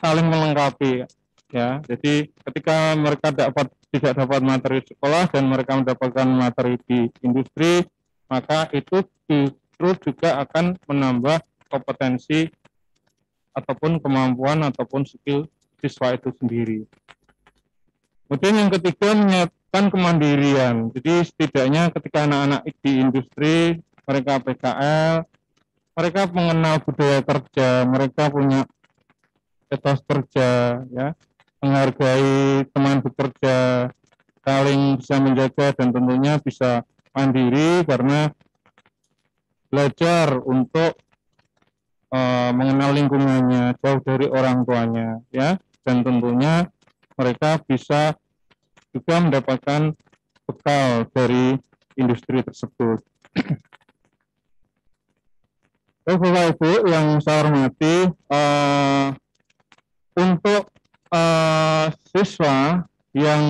saling melengkapi, ya. Jadi ketika mereka tidak dapat materi sekolah dan mereka mendapatkan materi di industri, maka itu justru juga akan menambah kompetensi ataupun kemampuan ataupun skill siswa itu sendiri. Kemudian yang ketiga, menyiapkan kemandirian. Jadi setidaknya ketika anak-anak di industri, mereka PKL, mereka mengenal budaya kerja, mereka punya etos kerja, ya, menghargai teman bekerja, saling bisa menjaga dan tentunya bisa mandiri karena belajar untuk mengenal lingkungannya, jauh dari orang tuanya, ya, dan tentunya mereka bisa juga mendapatkan bekal dari industri tersebut. Bapak Ibu yang saya hormati, untuk siswa yang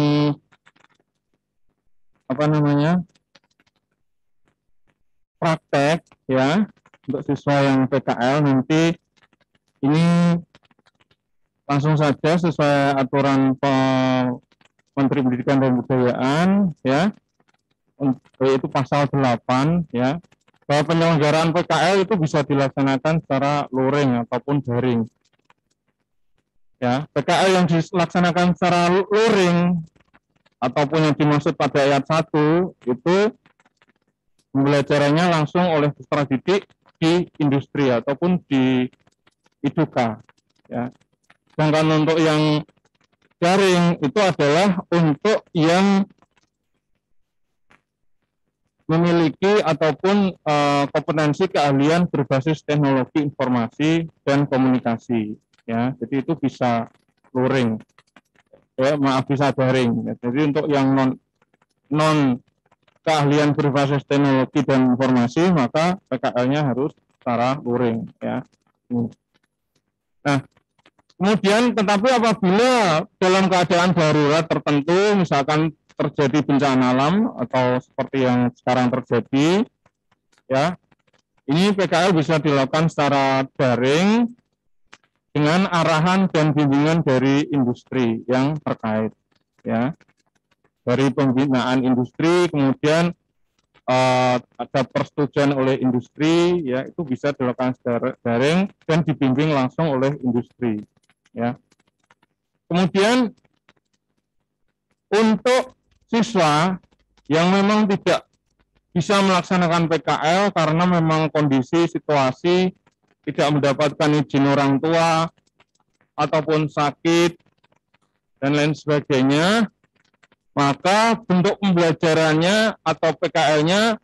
praktek ya, untuk siswa yang PKL nanti ini langsung saja sesuai aturan Menteri Pendidikan dan Kebudayaan ya, yaitu pasal 8 ya, bahwa penyelenggaraan PKL itu bisa dilaksanakan secara luring ataupun daring. Ya, PKL yang dilaksanakan secara luring ataupun yang dimaksud pada ayat 1 itu pembelajarannya langsung oleh peserta didik di industri ataupun di IDUKA ya. Sedangkan untuk yang daring itu adalah untuk yang memiliki ataupun kompetensi keahlian berbasis teknologi informasi dan komunikasi ya. Jadi itu bisa luring ya, bisa daring ya. Jadi untuk yang non keahlian berbasis teknologi dan informasi, maka PKL-nya harus secara luring ya. Nah, kemudian tetapi apabila dalam keadaan darurat tertentu, misalkan terjadi bencana alam atau seperti yang sekarang terjadi ya, ini PKL bisa dilakukan secara daring dengan arahan dan bimbingan dari industri yang terkait ya. Dari pembinaan industri, kemudian ada persetujuan oleh industri, ya itu bisa dilakukan secara daring dan dibimbing langsung oleh industri. Ya. Kemudian untuk siswa yang memang tidak bisa melaksanakan PKL karena memang kondisi situasi tidak mendapatkan izin orang tua ataupun sakit dan lain sebagainya, maka bentuk pembelajarannya atau PKL-nya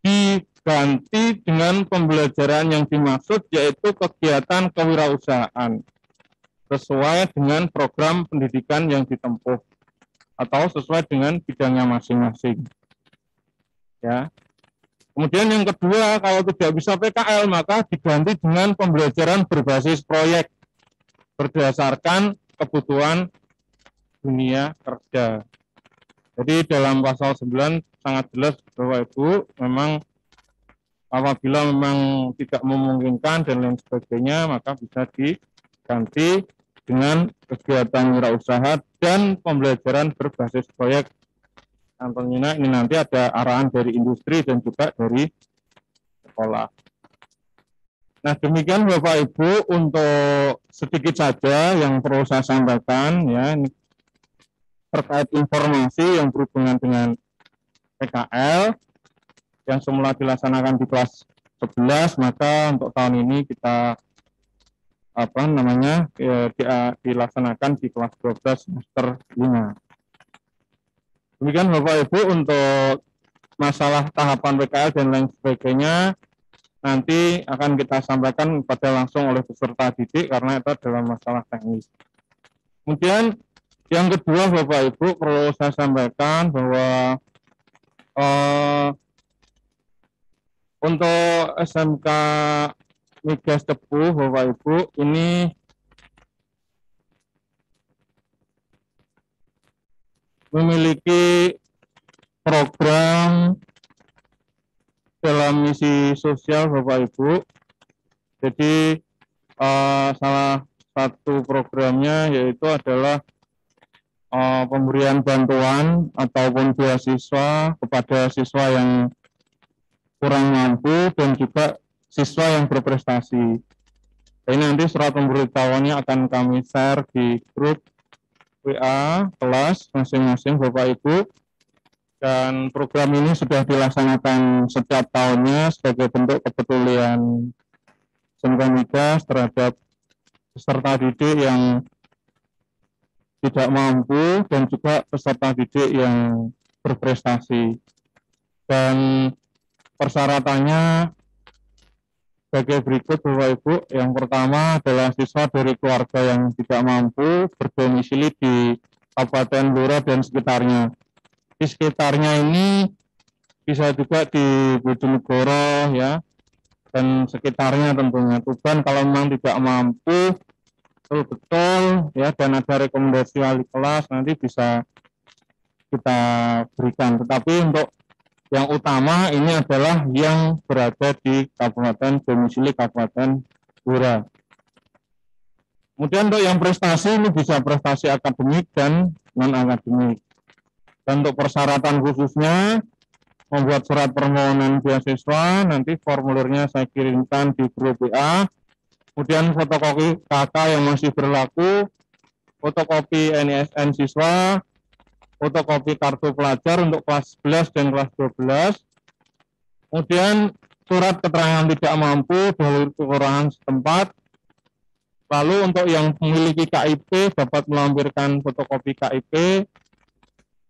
diganti dengan pembelajaran yang dimaksud, yaitu kegiatan kewirausahaan sesuai dengan program pendidikan yang ditempuh atau sesuai dengan bidangnya masing-masing. Ya. Kemudian yang kedua, kalau tidak bisa PKL maka diganti dengan pembelajaran berbasis proyek berdasarkan kebutuhan dunia kerja. Jadi dalam pasal 9 sangat jelas Bapak Ibu, memang apabila memang tidak memungkinkan dan lain sebagainya, maka bisa diganti dengan kegiatan wirausaha dan pembelajaran berbasis proyek. Tentunya ini nanti ada arahan dari industri dan juga dari sekolah. Nah, demikian Bapak Ibu untuk sedikit saja yang perlu saya sampaikan ya, ini terkait informasi yang berhubungan dengan PKL yang semula dilaksanakan di kelas 11, maka untuk tahun ini kita dilaksanakan di kelas 12 semester 5. Demikian Bapak Ibu untuk masalah tahapan PKL dan lain sebagainya nanti akan kita sampaikan pada langsung oleh peserta didik karena itu adalah masalah teknis. Kemudian yang kedua Bapak Ibu perlu saya sampaikan bahwa untuk SMK Migas Tebu Bapak Ibu ini memiliki program dalam misi sosial Bapak Ibu. Jadi salah satu programnya yaitu adalah pemberian bantuan ataupun beasiswa kepada siswa yang kurang mampu dan juga siswa yang berprestasi. Ini nanti surat pemberitahuannya akan kami share di grup WA kelas masing-masing Bapak Ibu. Dan program ini sudah dilaksanakan setiap tahunnya sebagai bentuk kepedulian SMK Migas terhadap peserta didik yang tidak mampu dan juga peserta didik yang berprestasi. Dan persyaratannya sebagai berikut Bapak Ibu. Yang pertama adalah siswa dari keluarga yang tidak mampu berdomisili di Kabupaten Blora dan sekitarnya. Di sekitarnya ini bisa juga di Bojonegoro ya, dan sekitarnya tentunya. Tuban kalau memang tidak mampu betul ya dan ada rekomendasi wali kelas nanti bisa kita berikan. Tetapi untuk yang utama ini adalah yang berada di kabupaten domisili Kabupaten Blora. Kemudian untuk yang prestasi ini bisa prestasi akademik dan non akademik. Dan untuk persyaratan khususnya membuat surat permohonan beasiswa, nanti formulirnya saya kirimkan di grup WA. Kemudian fotokopi KK yang masih berlaku, fotokopi NISN siswa, fotokopi kartu pelajar untuk kelas 11 dan kelas 12. Kemudian surat keterangan tidak mampu dari kelurahan setempat. Lalu untuk yang memiliki KIP dapat melampirkan fotokopi KIP.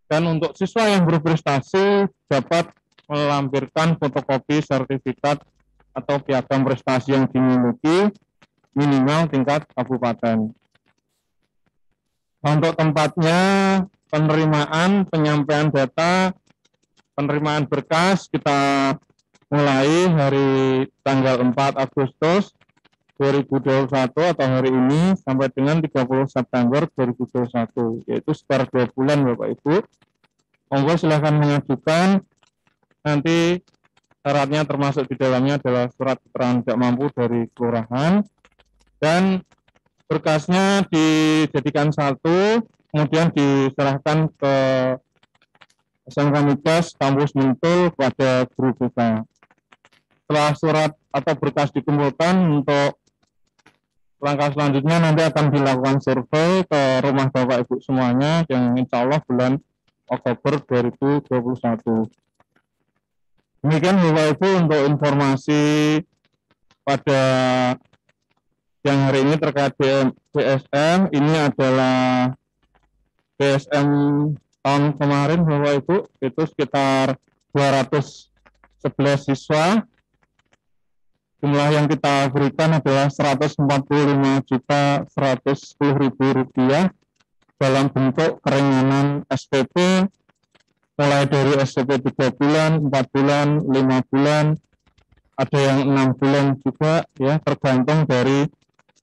Dan untuk siswa yang berprestasi dapat melampirkan fotokopi sertifikat atau piagam prestasi yang dimiliki minimal tingkat kabupaten. Untuk tempatnya, penerimaan, penyampaian data, penerimaan berkas kita mulai hari tanggal 4 Agustus 2021 atau hari ini sampai dengan 30 September 2021, yaitu sekitar 2 bulan Bapak Ibu. Monggo silahkan mengajukan, nanti syaratnya termasuk di dalamnya adalah surat keterangan tidak mampu dari kelurahan, dan berkasnya dijadikan satu, kemudian diserahkan ke SMK Migas Kampus Mentul pada guru BK. Setelah surat atau berkas dikumpulkan, untuk langkah selanjutnya nanti akan dilakukan survei ke rumah Bapak Ibu semuanya yang insya Allah bulan Oktober 2021. Demikian Bapak Ibu untuk informasi pada yang hari ini terkait BSM. Ini adalah BSM tahun kemarin Bapak Ibu, itu sekitar 211 siswa. Jumlah yang kita berikan adalah Rp145.110.000 dalam bentuk keringanan SPP, mulai dari SPP 3 bulan, 4 bulan, 5 bulan, ada yang 6 bulan juga, ya, tergantung dari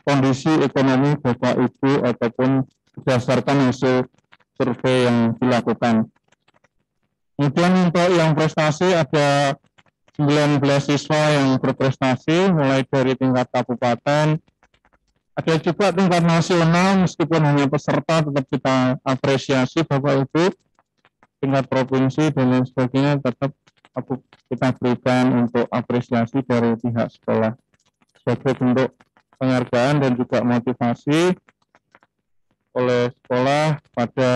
kondisi ekonomi Bapak Ibu ataupun berdasarkan hasil survei yang dilakukan. Kemudian untuk yang prestasi ada 19 siswa yang berprestasi mulai dari tingkat kabupaten, ada juga tingkat nasional, meskipun hanya peserta tetap kita apresiasi Bapak Ibu, tingkat provinsi dan lain sebagainya tetap kita berikan untuk apresiasi dari pihak sekolah sebagai bentuk penghargaan dan juga motivasi oleh sekolah pada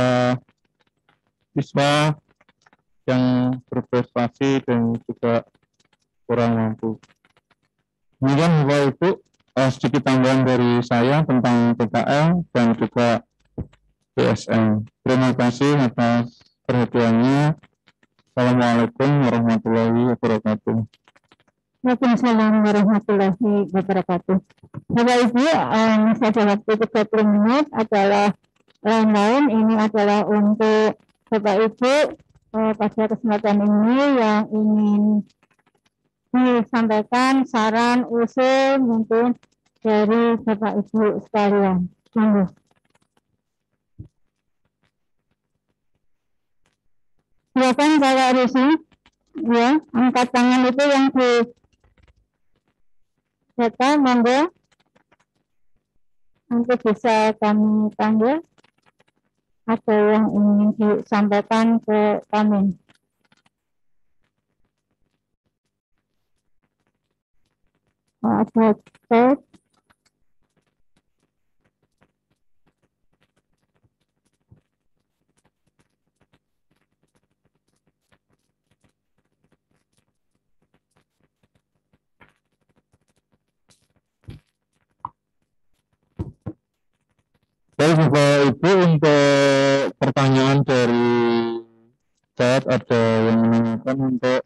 siswa yang berprestasi dan juga kurang mampu. Demikian Bapak Ibu, sedikit tambahan dari saya tentang PKL dan juga BSM. Terima kasih atas perhatiannya. Assalamualaikum warahmatullahi wabarakatuh. Waalaikumsalam warahmatullahi wabarakatuh. Bapak Ibu, masa waktu 30 menit adalah lain-lain. Ini adalah untuk Bapak Ibu pada kesempatan ini yang ingin disampaikan saran, usul mungkin dari Bapak Ibu sekalian. Monggo. Silakan Bapak Rusi, ya, angkat tangan itu yang di data, monggo. Nanti bisa kami panggil. Ada yang ingin disampaikan ke kami. Ada chat. Baik Bapak Ibu, untuk pertanyaan dari chat ada yang menanyakan untuk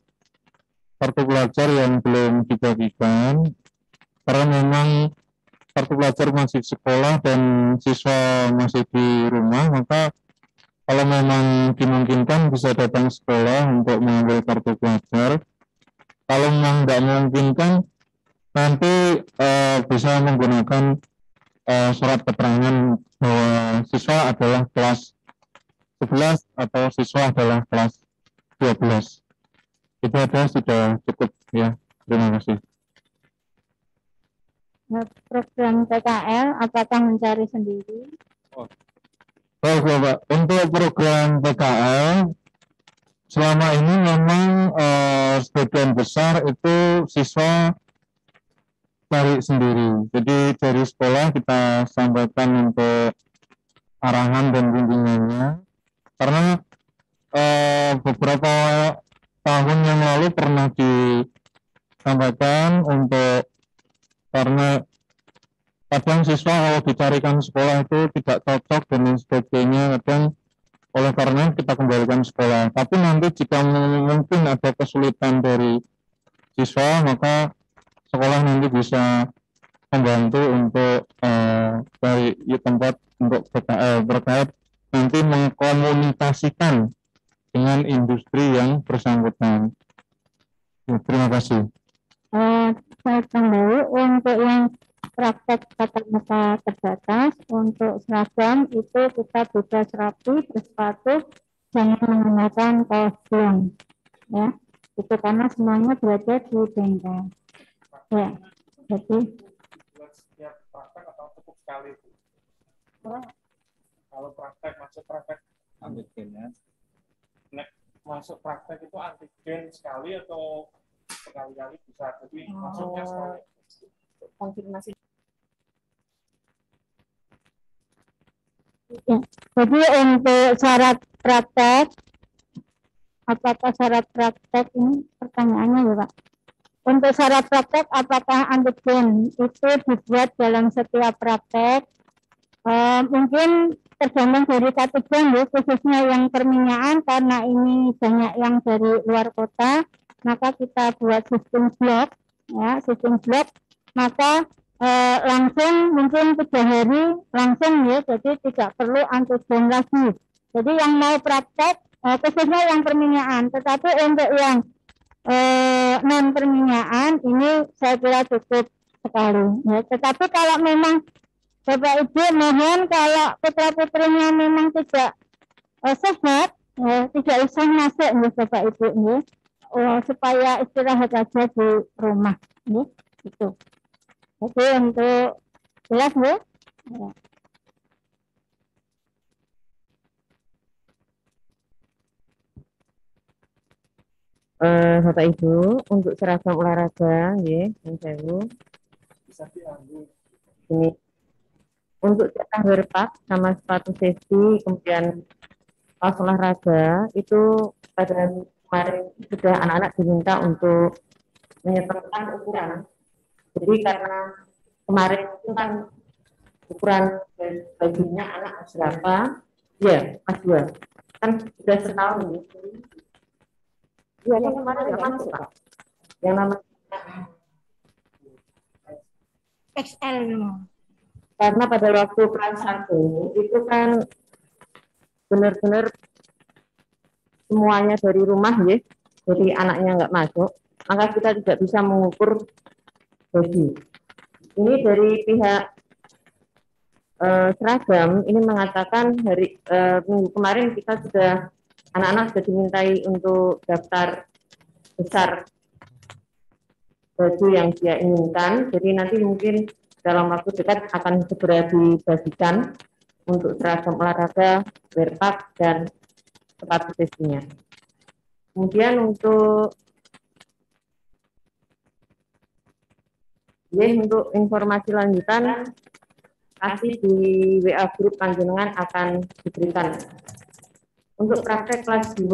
kartu pelajar yang belum dibagikan, karena memang kartu pelajar masih sekolah dan siswa masih di rumah, maka kalau memang dimungkinkan bisa datang sekolah untuk mengambil kartu pelajar. Kalau memang tidak memungkinkan, nanti bisa menggunakan surat keterangan bahwa siswa adalah kelas 11 atau siswa adalah kelas 12. Itu ada sudah cukup ya. Terima kasih. Program PKL apakah mencari sendiri? Baik, Bapak. Untuk program PKL selama ini memang sebagian besar itu siswa cari sendiri. Jadi dari sekolah kita sampaikan untuk arahan dan bimbingannya. Karena beberapa tahun yang lalu pernah disampaikan untuk karena kadang siswa kalau dicarikan sekolah itu tidak cocok dan lain sebagainya, kadang oleh karena kita kembalikan sekolah. Tapi nanti jika mungkin ada kesulitan dari siswa, maka sekolah nanti bisa membantu untuk cari tempat untuk PKL terkait nanti mengkomunikasikan dengan industri yang bersangkutan. Ya, terima kasih. Saya tambah untuk yang praktek tatap muka terbatas, untuk seragam itu kita bebas rapi, bersepatu, jangan menggunakan kaos blong, ya. Itu karena semuanya berada di bengkel. Ya, jadi setiap praktek atau cukup sekali? Kalau praktek masuk praktek antigen ya. Masuk praktek itu antigen sekali atau sekali-kali bisa, jadi masuknya sekali. konfirmasi. Ya, jadi untuk syarat praktek, apakah syarat praktek ini pertanyaannya ya Pak? Untuk syarat praktek, apakah antigen itu dibuat dalam setiap praktek? Mungkin tergantung dari kategori ya, khususnya yang perminyakan karena ini banyak yang dari luar kota, maka kita buat sistem blok, ya sistem blok, maka langsung mungkin 3 hari langsung ya, jadi tidak perlu antigen lagi. Jadi yang mau praktek khususnya yang perminyakan, tetapi untuk yang non perminyakan ini saya kira cukup sekali ya. Tetapi kalau memang Bapak Ibu mohon kalau putra putrinya memang tidak sehat, tidak usah masuk ya Bapak Ibu ya, supaya istirahat aja di rumah ya, gitu. Oke, untuk jelas Bu. Ya. Bapak Ibu, untuk seragam olahraga, ya, Bisa diambil. ini untuk cetak werpak sama sepatu safety, kemudian kaos olahraga itu pada kemarin sudah anak-anak diminta untuk menyetorkan ukuran. Jadi karena kemarin itu kan ukuran bajunya anak berapa? Ya, Mas 2. Kan sudah setahun ini. Iya, kan kemarin nggak masuk, Pak. Yang namanya XL. karena pada waktu kelas 1 itu kan benar-benar semuanya dari rumah ya, jadi anaknya nggak masuk, maka kita tidak bisa mengukur baju. Ini dari pihak seragam ini mengatakan hari minggu kemarin kita sudah anak-anak sudah dimintai untuk daftar besar baju yang dia inginkan, jadi nanti mungkin dalam waktu dekat akan segera dibagikan untuk seragam olahraga, werpak, dan sepatu safety-nya. Kemudian untuk informasi lanjutan pasti di WA grup panjenengan akan diberikan. Untuk praktek kelas 2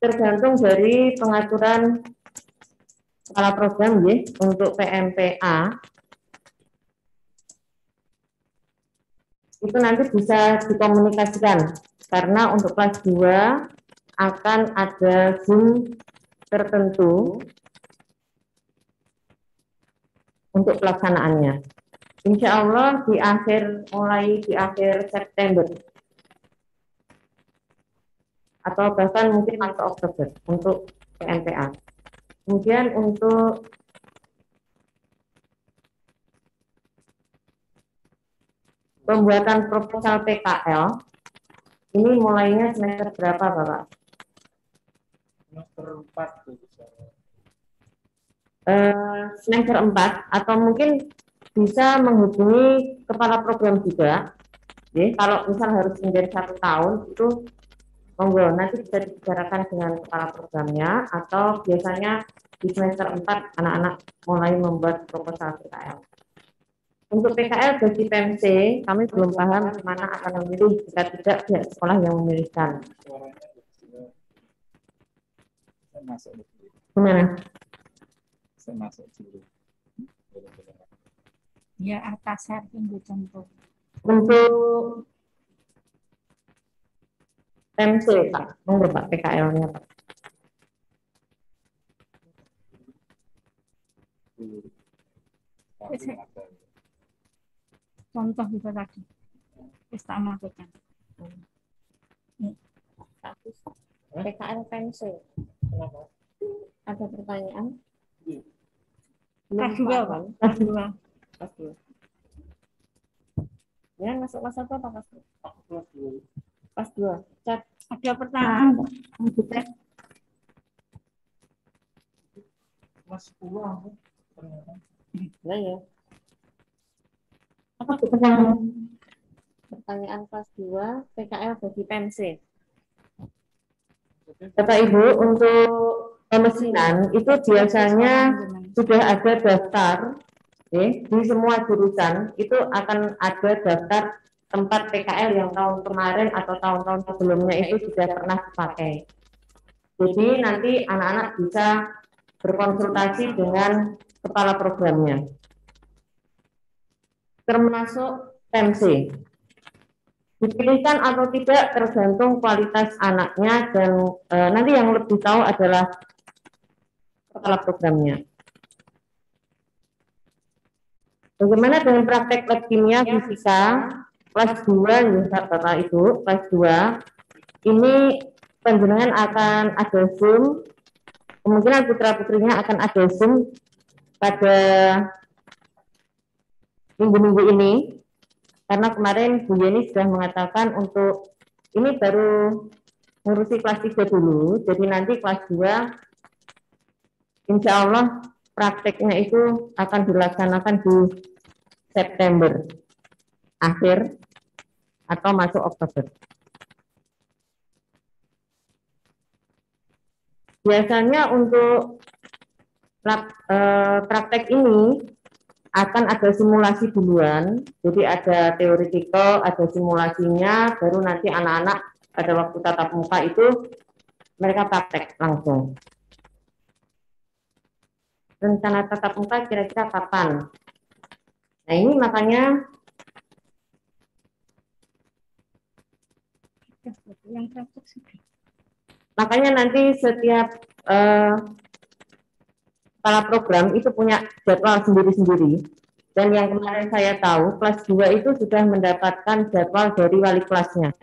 tergantung dari pengaturan kepala program ya, untuk PMPA itu nanti bisa dikomunikasikan karena untuk kelas 2 akan ada Zoom tertentu untuk pelaksanaannya. Insya Allah mulai di akhir September atau bahkan mungkin masuk Oktober untuk PMPA. Kemudian untuk pembuatan proposal PKL ini mulainya semester berapa, Bapak? Semester 4 tuh bisa. Semester 4 atau mungkin bisa menghubungi kepala program juga. Ya, kalau misal harus menjadi 1 tahun itu monggo nanti bisa dibicarakan dengan kepala programnya atau biasanya di semester 4 anak-anak mulai membuat proposal PKL. Untuk PKL bagi PMC, kami belum paham mana akan memilih jika tidak pihak sekolah yang memilihkan. Suaranya kecil. Saya masuk dulu. Gimana? Saya masuk dulu. Ya atas tinggi contoh. Untuk PMC, Pak, monggo Pak PKL-nya Pak. Contoh juga tadi. Kita masukkan. PKL PMC. Kenapa? Ada pertanyaan? Kelas 2, Pak. Kelas 2. Kelas 2. Ya, masuk kelas 1 apa kelas 2? Aku kelas 2. Kelas 2. Chat. Ada pertanyaan, Pak. Kelas 10 aku ternyata. Nah, ya. Apa pertanyaan? Pertanyaan kelas 2, PKL bagi PMC. Bapak Ibu, untuk pemesinan itu biasanya sudah ada daftar, di semua jurusan itu akan ada daftar tempat PKL yang tahun kemarin atau tahun-tahun sebelumnya itu sudah pernah dipakai. Jadi nanti anak-anak bisa berkonsultasi dengan kepala programnya, termasuk PMC. Dipilihkan atau tidak tergantung kualitas anaknya dan nanti yang lebih tahu adalah kepala programnya. Bagaimana dengan praktek lab kimia fisika kelas 2 ya Bapak Ibu, kelas 2 ini penjenengan akan ada Zoom, kemungkinan putra-putrinya akan ada Zoom pada minggu-minggu ini. Karena kemarin Bu Yeni sudah mengatakan untuk ini baru ngurusi kelas 3 dulu, jadi nanti kelas 2 insya Allah prakteknya itu akan dilaksanakan di September akhir atau masuk Oktober. Biasanya untuk praktek ini akan ada simulasi duluan, jadi ada teoretikal, ada simulasinya, baru nanti anak-anak pada waktu tatap muka itu mereka praktek langsung. Rencana tatap muka kira-kira kapan? Nah ini makanya nanti setiap kepala program itu punya jadwal sendiri-sendiri. Dan yang kemarin saya tahu, kelas 2 itu sudah mendapatkan jadwal dari wali kelasnya.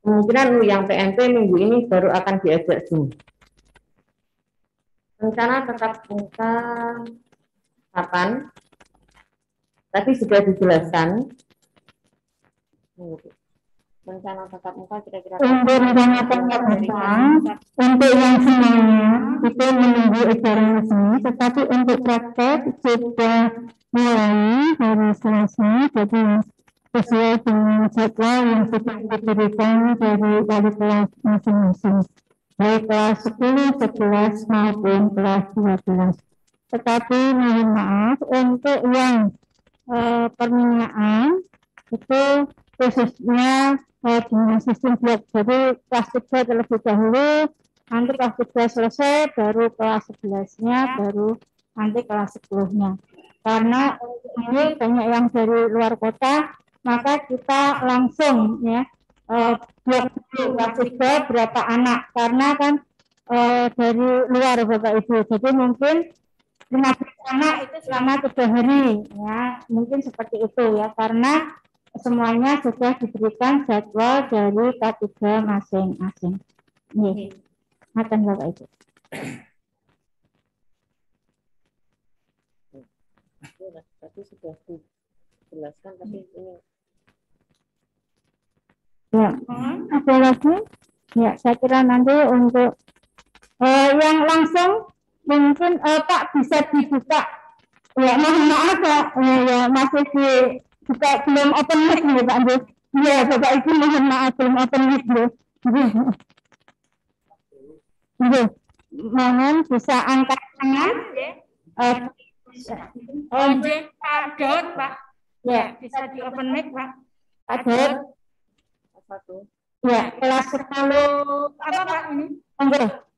Kemungkinan yang PMP minggu ini baru akan diajak Zoom. Rencana tatap muka kapan? Tadi sudah dijelaskan. Rencana tatap muka kira-kira untuk rencana tatap muka untuk yang semuanya itu menunggu aturan resmi, tetapi untuk praktek sudah mulai hari Selasa, jadi sesuai dengan jadwal yang sudah diberikan dari wali kelas masing-masing, baik kelas 10, 11 maupun kelas 12. Tetapi mohon maaf untuk yang permintaan itu khususnya dengan sistem blok. Jadi kelas 3 terlebih dahulu, nanti kelas 3 selesai, baru kelas 11-nya, baru nanti kelas 10-nya. Karena ini banyak yang dari luar kota, maka kita langsung ya blok kelas 3 berapa anak, karena kan dari luar Bapak Ibu. Jadi mungkin 15 anak itu selama 3 hari, ya mungkin seperti itu ya, karena semuanya sudah diberikan jadwal dari K3 masing-masing. Nih, makan Bapak Ibu. Tadi sudah jelaskan tapi ini Ya, ada lagi? Ya, saya kira nanti untuk yang langsung mungkin Pak bisa dibuka. Ya, mohon maaf Pak, ya masih dibuka, belum open mic nih Pak Andi. Ya, Bapak Ibu mohon maaf belum open mic nih. Mohon bisa angkat tangan. Oh, Pak Daud Pak. Ya, bisa di open mic Pak. Pak Daud. satu. Ya, kelas 10 apa Pak ini? Enggak.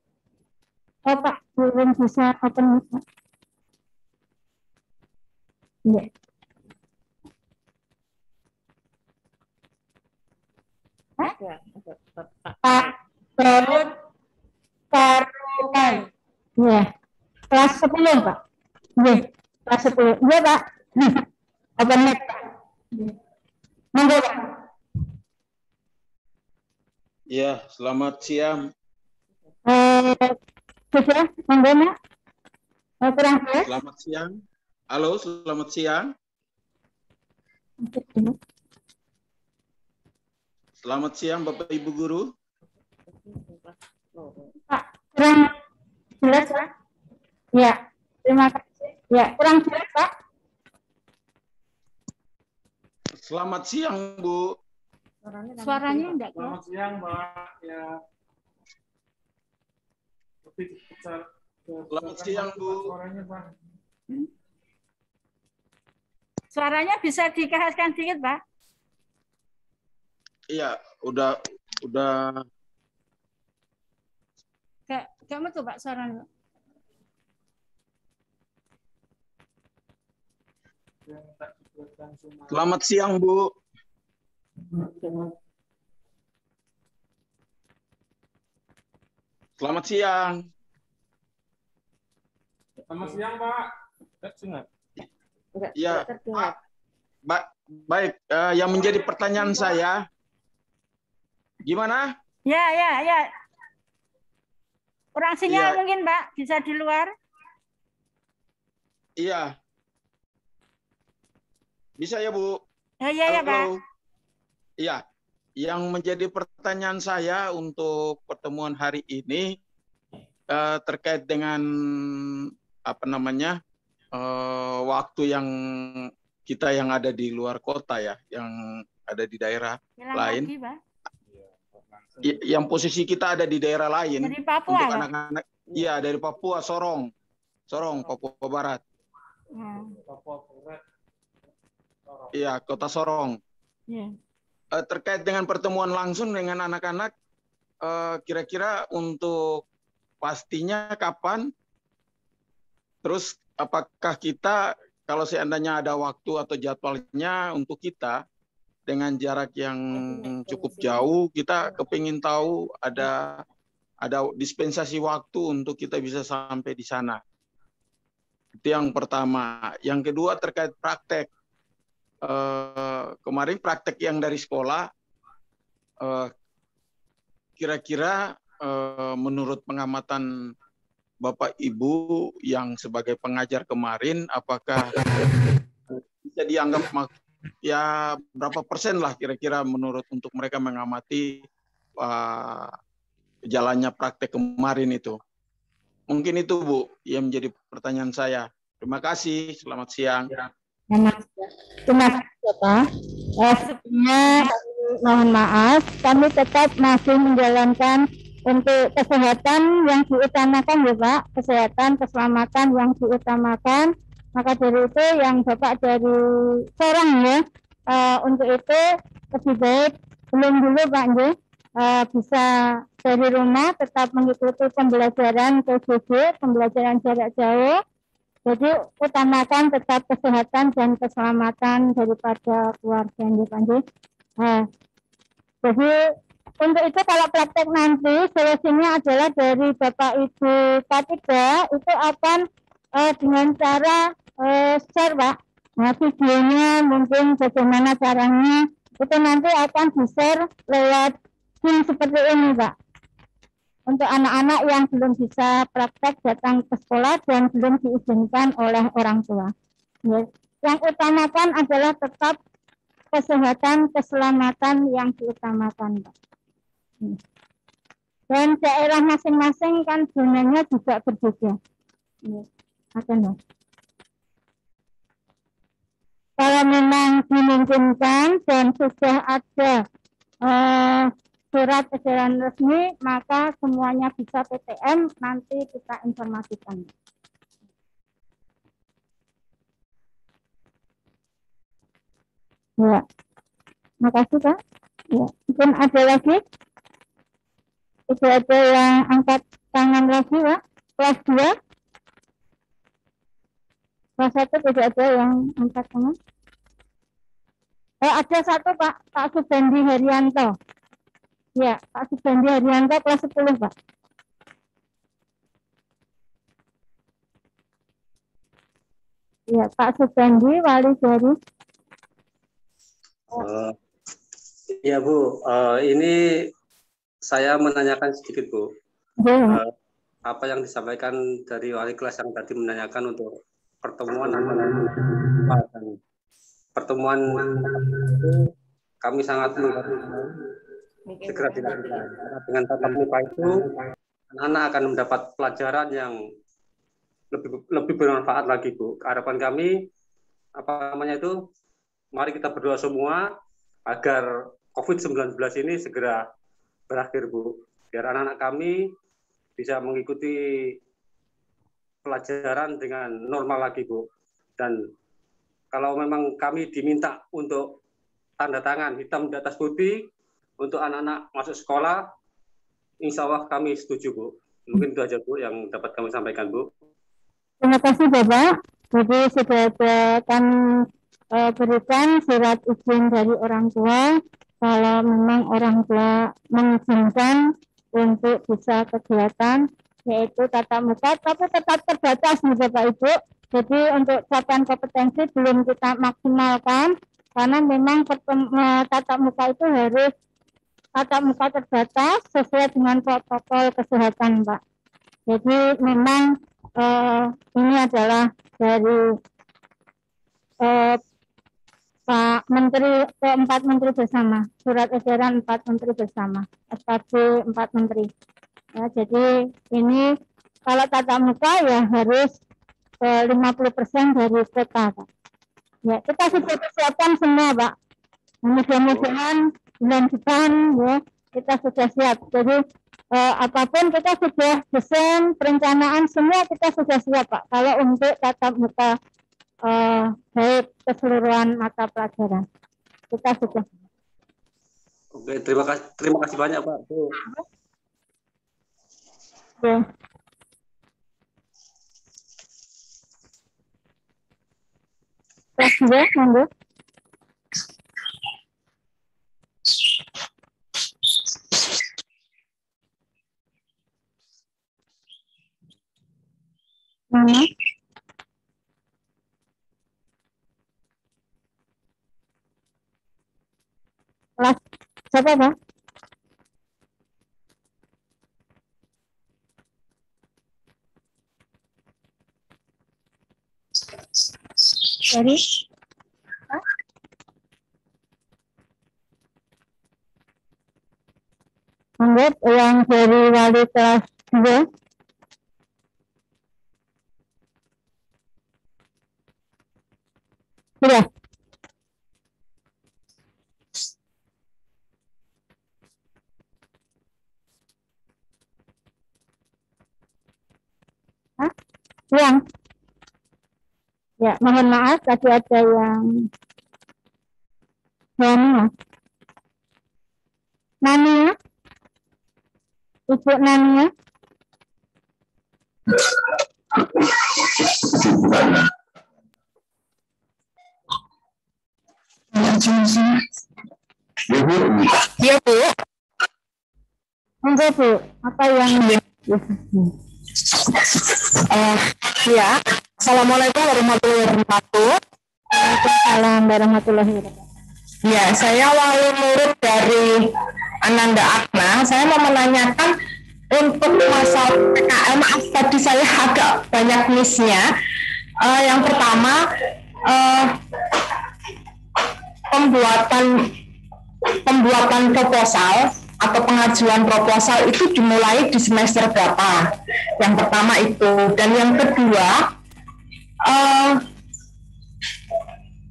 Oh Pak, belum bisa open mic Pak. Ya. Hah? Ya, Pak Daud Karukai. Ya. Kelas 10 Pak. Ya, kelas 10. Iya Pak. Open mic Pak. Monggo Pak. Ya, selamat siang. Sudah, monggo Nak. Kurang jelas? Selamat siang. Halo, selamat siang. Selamat siang, Bapak Ibu Guru. Pak, kurang jelas Pak? Ya, terima kasih. Ya, kurang jelas Pak? Selamat siang, Bu. Suaranya enggak Selamat siang, Mbak. Ya. Lebih besar. Selamat siang, Bu. Suaranya, Pak. Suaranya bisa dikeras-keras sedikit, Pak? Iya, udah Enggak metu, Pak, suaranya. Selamat siang, Bu. Selamat siang. Selamat siang, Pak. Enggak Ya, terdengar. baik. Yang menjadi pertanyaan saya, gimana? Ya. Kurang sinyal Iya. mungkin, Pak. Bisa di luar. Iya. Bisa ya, Bu? Ya, Pak. Halo. Iya. Yang menjadi pertanyaan saya untuk pertemuan hari ini terkait dengan waktu yang kita yang ada di luar kota ya, yang ada di daerah lain. Lagi, Pak. Yang posisi kita ada di daerah lain. Dari Papua, untuk Pak? anak-anak. Iya, dari Papua, Sorong, Papua Barat. Iya, Kota Sorong. Ya. Terkait dengan pertemuan langsung dengan anak-anak, kira-kira untuk pastinya kapan? Terus apakah kita, kalau seandainya ada waktu atau jadwalnya untuk kita, dengan jarak yang cukup jauh, kita kepingin tahu ada dispensasi waktu untuk kita bisa sampai di sana. Itu yang pertama. Yang kedua terkait praktek. Kemarin praktek yang dari sekolah, kira-kira menurut pengamatan Bapak Ibu yang sebagai pengajar kemarin, apakah bisa dianggap ya berapa persen lah kira-kira menurut untuk mereka mengamati jalannya praktek kemarin itu? Mungkin itu Bu yang menjadi pertanyaan saya. Terima kasih. Selamat siang. Terima kasih, Pak. Sebelumnya mohon maaf, kami tetap masih menjalankan untuk kesehatan yang diutamakan ya Pak, kesehatan, keselamatan yang diutamakan. Maka dari itu yang Bapak dari Sorong ya, untuk itu lebih baik belum dulu Pak bisa dari rumah tetap mengikuti pembelajaran PJJ, pembelajaran jarak jauh. Jadi utamakan tetap kesehatan dan keselamatan daripada keluarga Pak. Jadi untuk itu kalau praktek nanti solusinya adalah dari Bapak Ibu K3 itu akan dengan cara share Pak. Nah, videonya mungkin bagaimana caranya itu nanti akan di-share lewat Zoom seperti ini Pak. Untuk anak-anak yang belum bisa praktek datang ke sekolah dan belum diizinkan oleh orang tua. Ya. yang utamakan adalah tetap kesehatan, keselamatan yang diutamakan, Pak. Dan daerah masing-masing kan zonanya juga berbeda. Kalau memang dimungkinkan dan sudah ada surat edaran resmi, maka semuanya bisa PTM, nanti kita informasikan. Ya, makasih Pak. Ya, mungkin ada lagi? Tidak ada yang angkat tangan lagi Pak. Kelas 2? Kelas 1 tidak ada yang angkat tangan. Ada satu Pak, Pak Subandi Haryanto. Ya, Pak Subandi Haryanto kelas 10 Pak. Ya, Pak Subandi, wali dari. Ya Bu, ini saya menanyakan sedikit Bu. Apa yang disampaikan dari wali kelas yang tadi menanyakan untuk pertemuan antara dan pertemuan itu kami sangat menghargai segera dilakukan. Karena dengan tatap muka itu anak-anak akan mendapat pelajaran yang lebih bermanfaat lagi Bu. Harapan kami mari kita berdoa semua agar COVID-19 ini segera berakhir Bu. Biar anak-anak kami bisa mengikuti pelajaran dengan normal lagi Bu. Dan kalau memang kami diminta untuk tanda tangan hitam di atas putih untuk anak-anak masuk sekolah, insya Allah kami setuju Bu. Mungkin itu aja Bu yang dapat kami sampaikan Bu. Terima kasih Bapak. Jadi sudah kami berikan surat izin dari orang tua kalau memang orang tua mengizinkan untuk bisa kegiatan yaitu tatap muka, tapi tetap terbatas nih Bapak Ibu. Jadi untuk capaian kompetensi belum kita maksimalkan karena memang tatap muka itu harus tatap muka terbatas sesuai dengan protokol kesehatan Pak. Jadi memang ini adalah dari Pak Menteri keempat Menteri bersama, surat edaran 4 Menteri bersama, SKB 4 Menteri. Ya, jadi ini kalau tatap muka ya harus 50% dari kota Pak. Ya, kita sudah persiapkan semua Pak. Mudah-mudahan bulan depan ya kita sudah siap. Jadi apapun kita sudah desain, perencanaan semua kita sudah siap Pak. Kalau untuk tatap muka baik keseluruhan mata pelajaran kita sudah. Oke, terima kasih banyak Pak. Oke. Kelas 2, monggo. Mana? Kelas siapa Pak? Dari? Hah? Anggap yang dari wali kelas 2. Sudah. Hah? Yang? Ya, mohon maaf tadi ada yang Nania, Ibu Nania. Iya Bu. Enggak Bu, apa yang ya, Assalamualaikum warahmatullahi wabarakatuh. Waalaikumsalam warahmatullahi wabarakatuh. Ya, saya wali murid dari Ananda Akna. Saya mau menanyakan untuk masalah PKM, maaf tadi saya agak banyak miss-nya. Yang pertama, pembuatan proposal atau pengajuan proposal itu dimulai di semester berapa? Yang pertama itu, dan yang kedua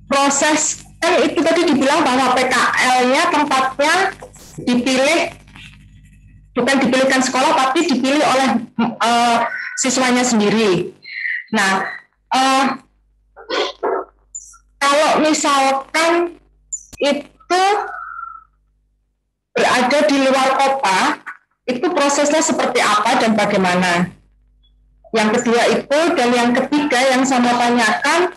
proses, kan itu tadi dibilang bahwa PKL-nya tempatnya dipilih, bukan dipilihkan sekolah tapi dipilih oleh siswanya sendiri. Nah, kalau misalkan itu berada di luar kota, itu prosesnya seperti apa dan bagaimana? Yang kedua itu, dan yang ketiga yang saya tanyakan,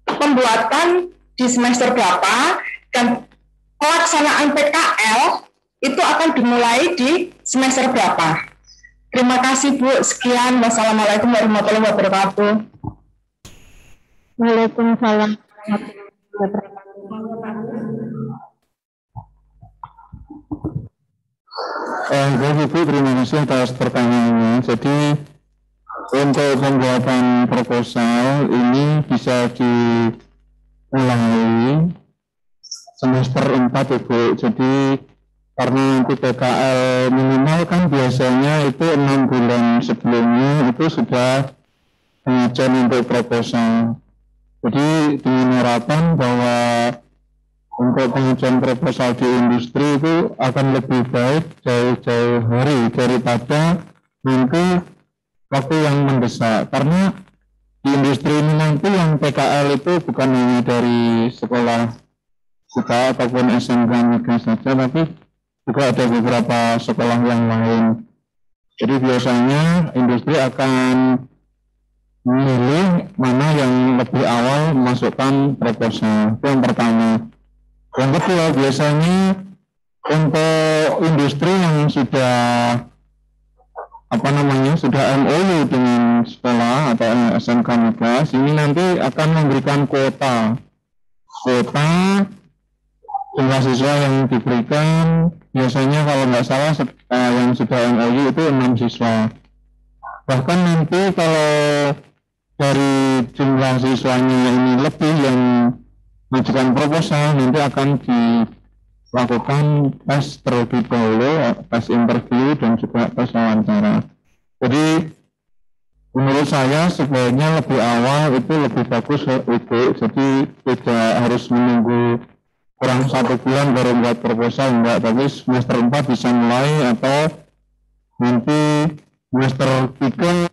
pembuatan di semester berapa dan pelaksanaan PKL itu akan dimulai di semester berapa? Terima kasih Bu, sekian. Wassalamualaikum warahmatullahi wabarakatuh. Waalaikumsalam. Ibu, terima kasih atas pertanyaannya. Jadi untuk pembuatan proposal ini bisa dimulai semester 4 Ibu. Jadi karena nanti PKL minimal kan biasanya itu 6 bulan sebelumnya itu sudah pengajuan untuk proposal. Jadi dengan harapan bahwa untuk pengajuan proposal di industri itu akan lebih baik jauh-jauh hari daripada nanti waktu yang mendesak. Karena di industri ini nanti yang PKL itu bukan hanya dari sekolah kita ataupun SMK Negeri saja, tapi juga ada beberapa sekolah yang lain. Jadi biasanya industri akan memilih mana yang lebih awal memasukkan proposal. Itu yang pertama. Yang kedua, biasanya untuk industri yang sudah sudah MOU dengan sekolah atau SMK Migas, ini nanti akan memberikan kuota jumlah siswa yang diberikan. Biasanya kalau nggak salah yang sudah MOU itu 6 siswa. Bahkan nanti kalau dari jumlah siswanya ini lebih yang mengajukan proposal, nanti akan dilakukan tes terlebih dahulu, tes interview dan juga tes wawancara. Jadi menurut saya sebaiknya lebih awal itu lebih bagus Ibu. Jadi tidak harus menunggu kurang 1 bulan baru buat proposal, enggak, tapi semester 4 bisa mulai atau nanti semester 3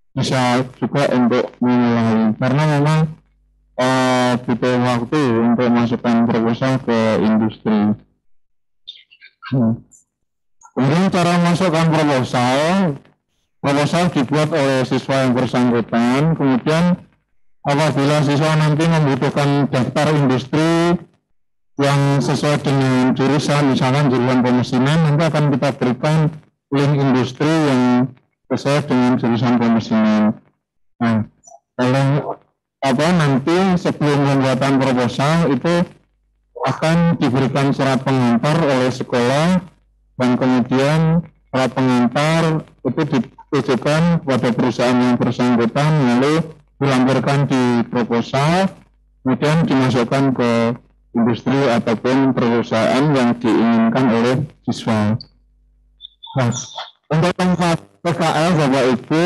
bisa juga untuk memulai, karena memang butuh waktu untuk masukkan proposal ke industri. Kemudian cara masukkan proposal dibuat oleh siswa yang bersangkutan. Kemudian apabila siswa nanti membutuhkan daftar industri yang sesuai dengan jurusan, misalkan jurusan pemesinan, nanti akan kita berikan link industri yang sesuai dengan jurusan pemesinan. Nah, kalau nanti sebelum pembuatan proposal itu akan diberikan surat pengantar oleh sekolah, dan kemudian surat pengantar itu ditujukan kepada perusahaan yang bersangkutan, lalu dilampirkan di proposal, kemudian dimasukkan ke industri ataupun perusahaan yang diinginkan oleh siswa. Nah, untuk tempat PKL Bapak Ibu,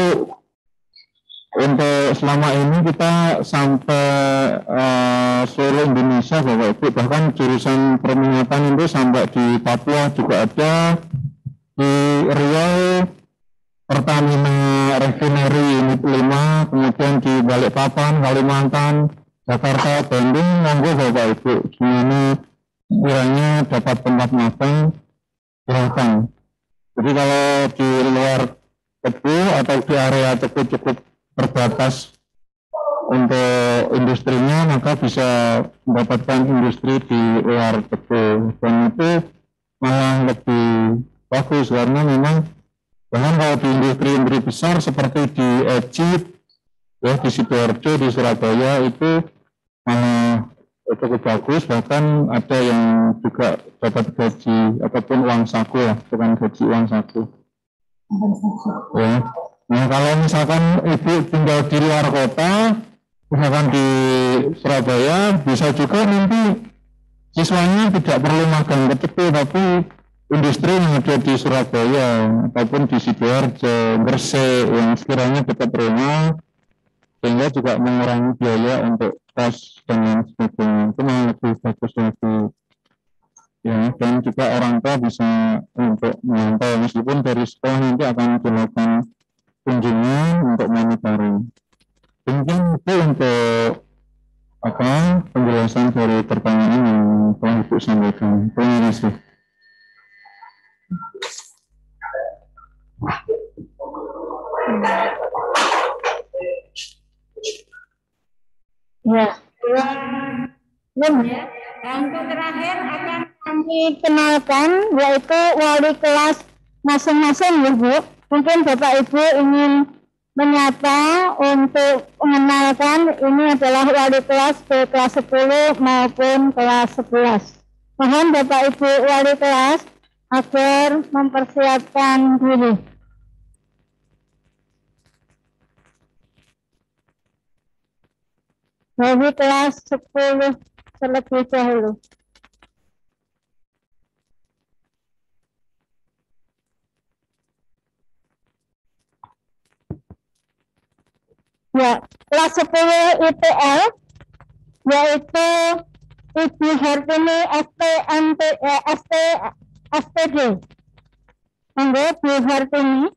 untuk selama ini kita sampai seluruh Indonesia Bapak Ibu, bahkan jurusan perminyakan itu sampai di Papua juga ada, di Riau Pertamina Refinery Unit 5, kemudian di Balikpapan, Kalimantan, Jakarta, Bandung, monggo Bapak Ibu, semuanya kiranya dapat tempat magang, silakan. Jadi kalau di luar Tebu atau di area Tebu cukup terbatas untuk industrinya, maka bisa mendapatkan industri di luar Tebu, dan itu malah lebih bagus karena memang bahkan kalau di industri besar seperti di Ejip, ya, di Sidoarjo, di Surabaya itu malah cukup bagus, bahkan ada yang juga dapat gaji ataupun uang saku, ya, bukan gaji, uang saku. Ya. Nah, kalau misalkan Ibu tinggal di luar kota, misalkan di Surabaya, bisa juga nanti siswanya tidak perlu magang ke Tegal, tapi industri yang ada di Surabaya ataupun di Sidoarjo, Gresik yang sekiranya dekat rumah, sehingga juga mengurangi biaya untuk kos dan lain sebagainya. Itu malah lebih bagus lagi. Ya, dan juga orang tua bisa untuk memantau meskipun dari sekolah nanti akan dilakukan kunjungan untuk monitoring. Mungkin itu untuk penjelasan dari pertanyaan yang telah Ibu sampaikan. Terima kasih. Ya, untuk terakhir akan kami kenalkan yaitu wali kelas masing-masing ya Bu. Mungkin Bapak Ibu ingin menyapa untuk mengenalkan ini adalah wali kelas ke kelas 10 maupun kelas 11. Mohon Bapak Ibu wali kelas agar mempersiapkan diri. Dari kelas 10 terlebih dahulu. Ya, kelas 10 IPL yaitu Ibu Hartini SPD. Monggo Bu Hartini.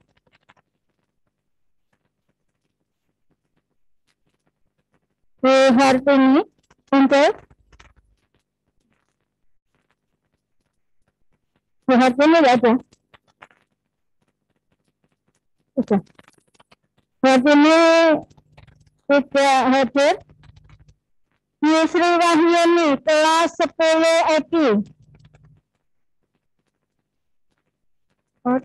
Bu Hartini untuk Bu Hartini nggak ada. Oke. Hartini tidak hadir. Yusri Wahyuni kelas 10 EPI.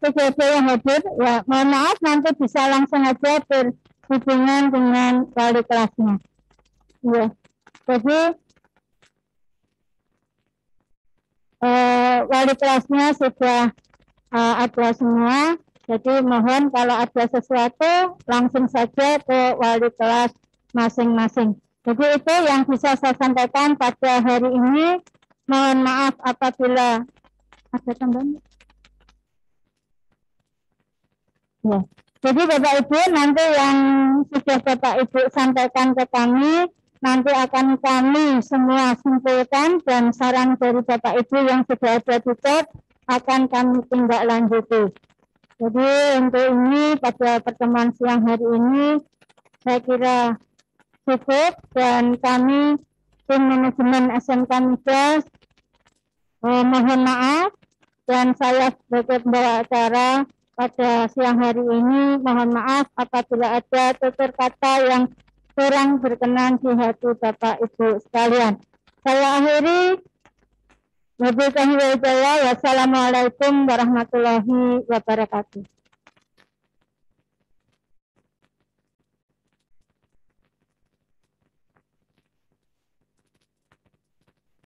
Tidak ada yang hadir. Ya, mohon maaf nanti bisa langsung aja berhubungan dengan wali kelasnya. Ya, jadi wali kelasnya sudah ada semua. Jadi mohon kalau ada sesuatu langsung saja ke wali kelas masing-masing. Jadi itu yang bisa saya sampaikan pada hari ini. Mohon maaf apabila ada tambahan. Ya. Jadi Bapak Ibu nanti yang sudah Bapak Ibu sampaikan ke kami nanti akan kami semua simpulkan dan saran dari Bapak Ibu yang sudah ada di chat akan kami tindak lanjuti. Jadi untuk ini pada pertemuan siang hari ini saya kira cukup dan kami tim manajemen SMK Midas mohon maaf dan saya sebagai pembawa acara pada siang hari ini mohon maaf apabila ada tutur kata yang kurang berkenan di hati Bapak Ibu sekalian. Saya akhiri. Wassalamualaikum warahmatullahi wabarakatuh.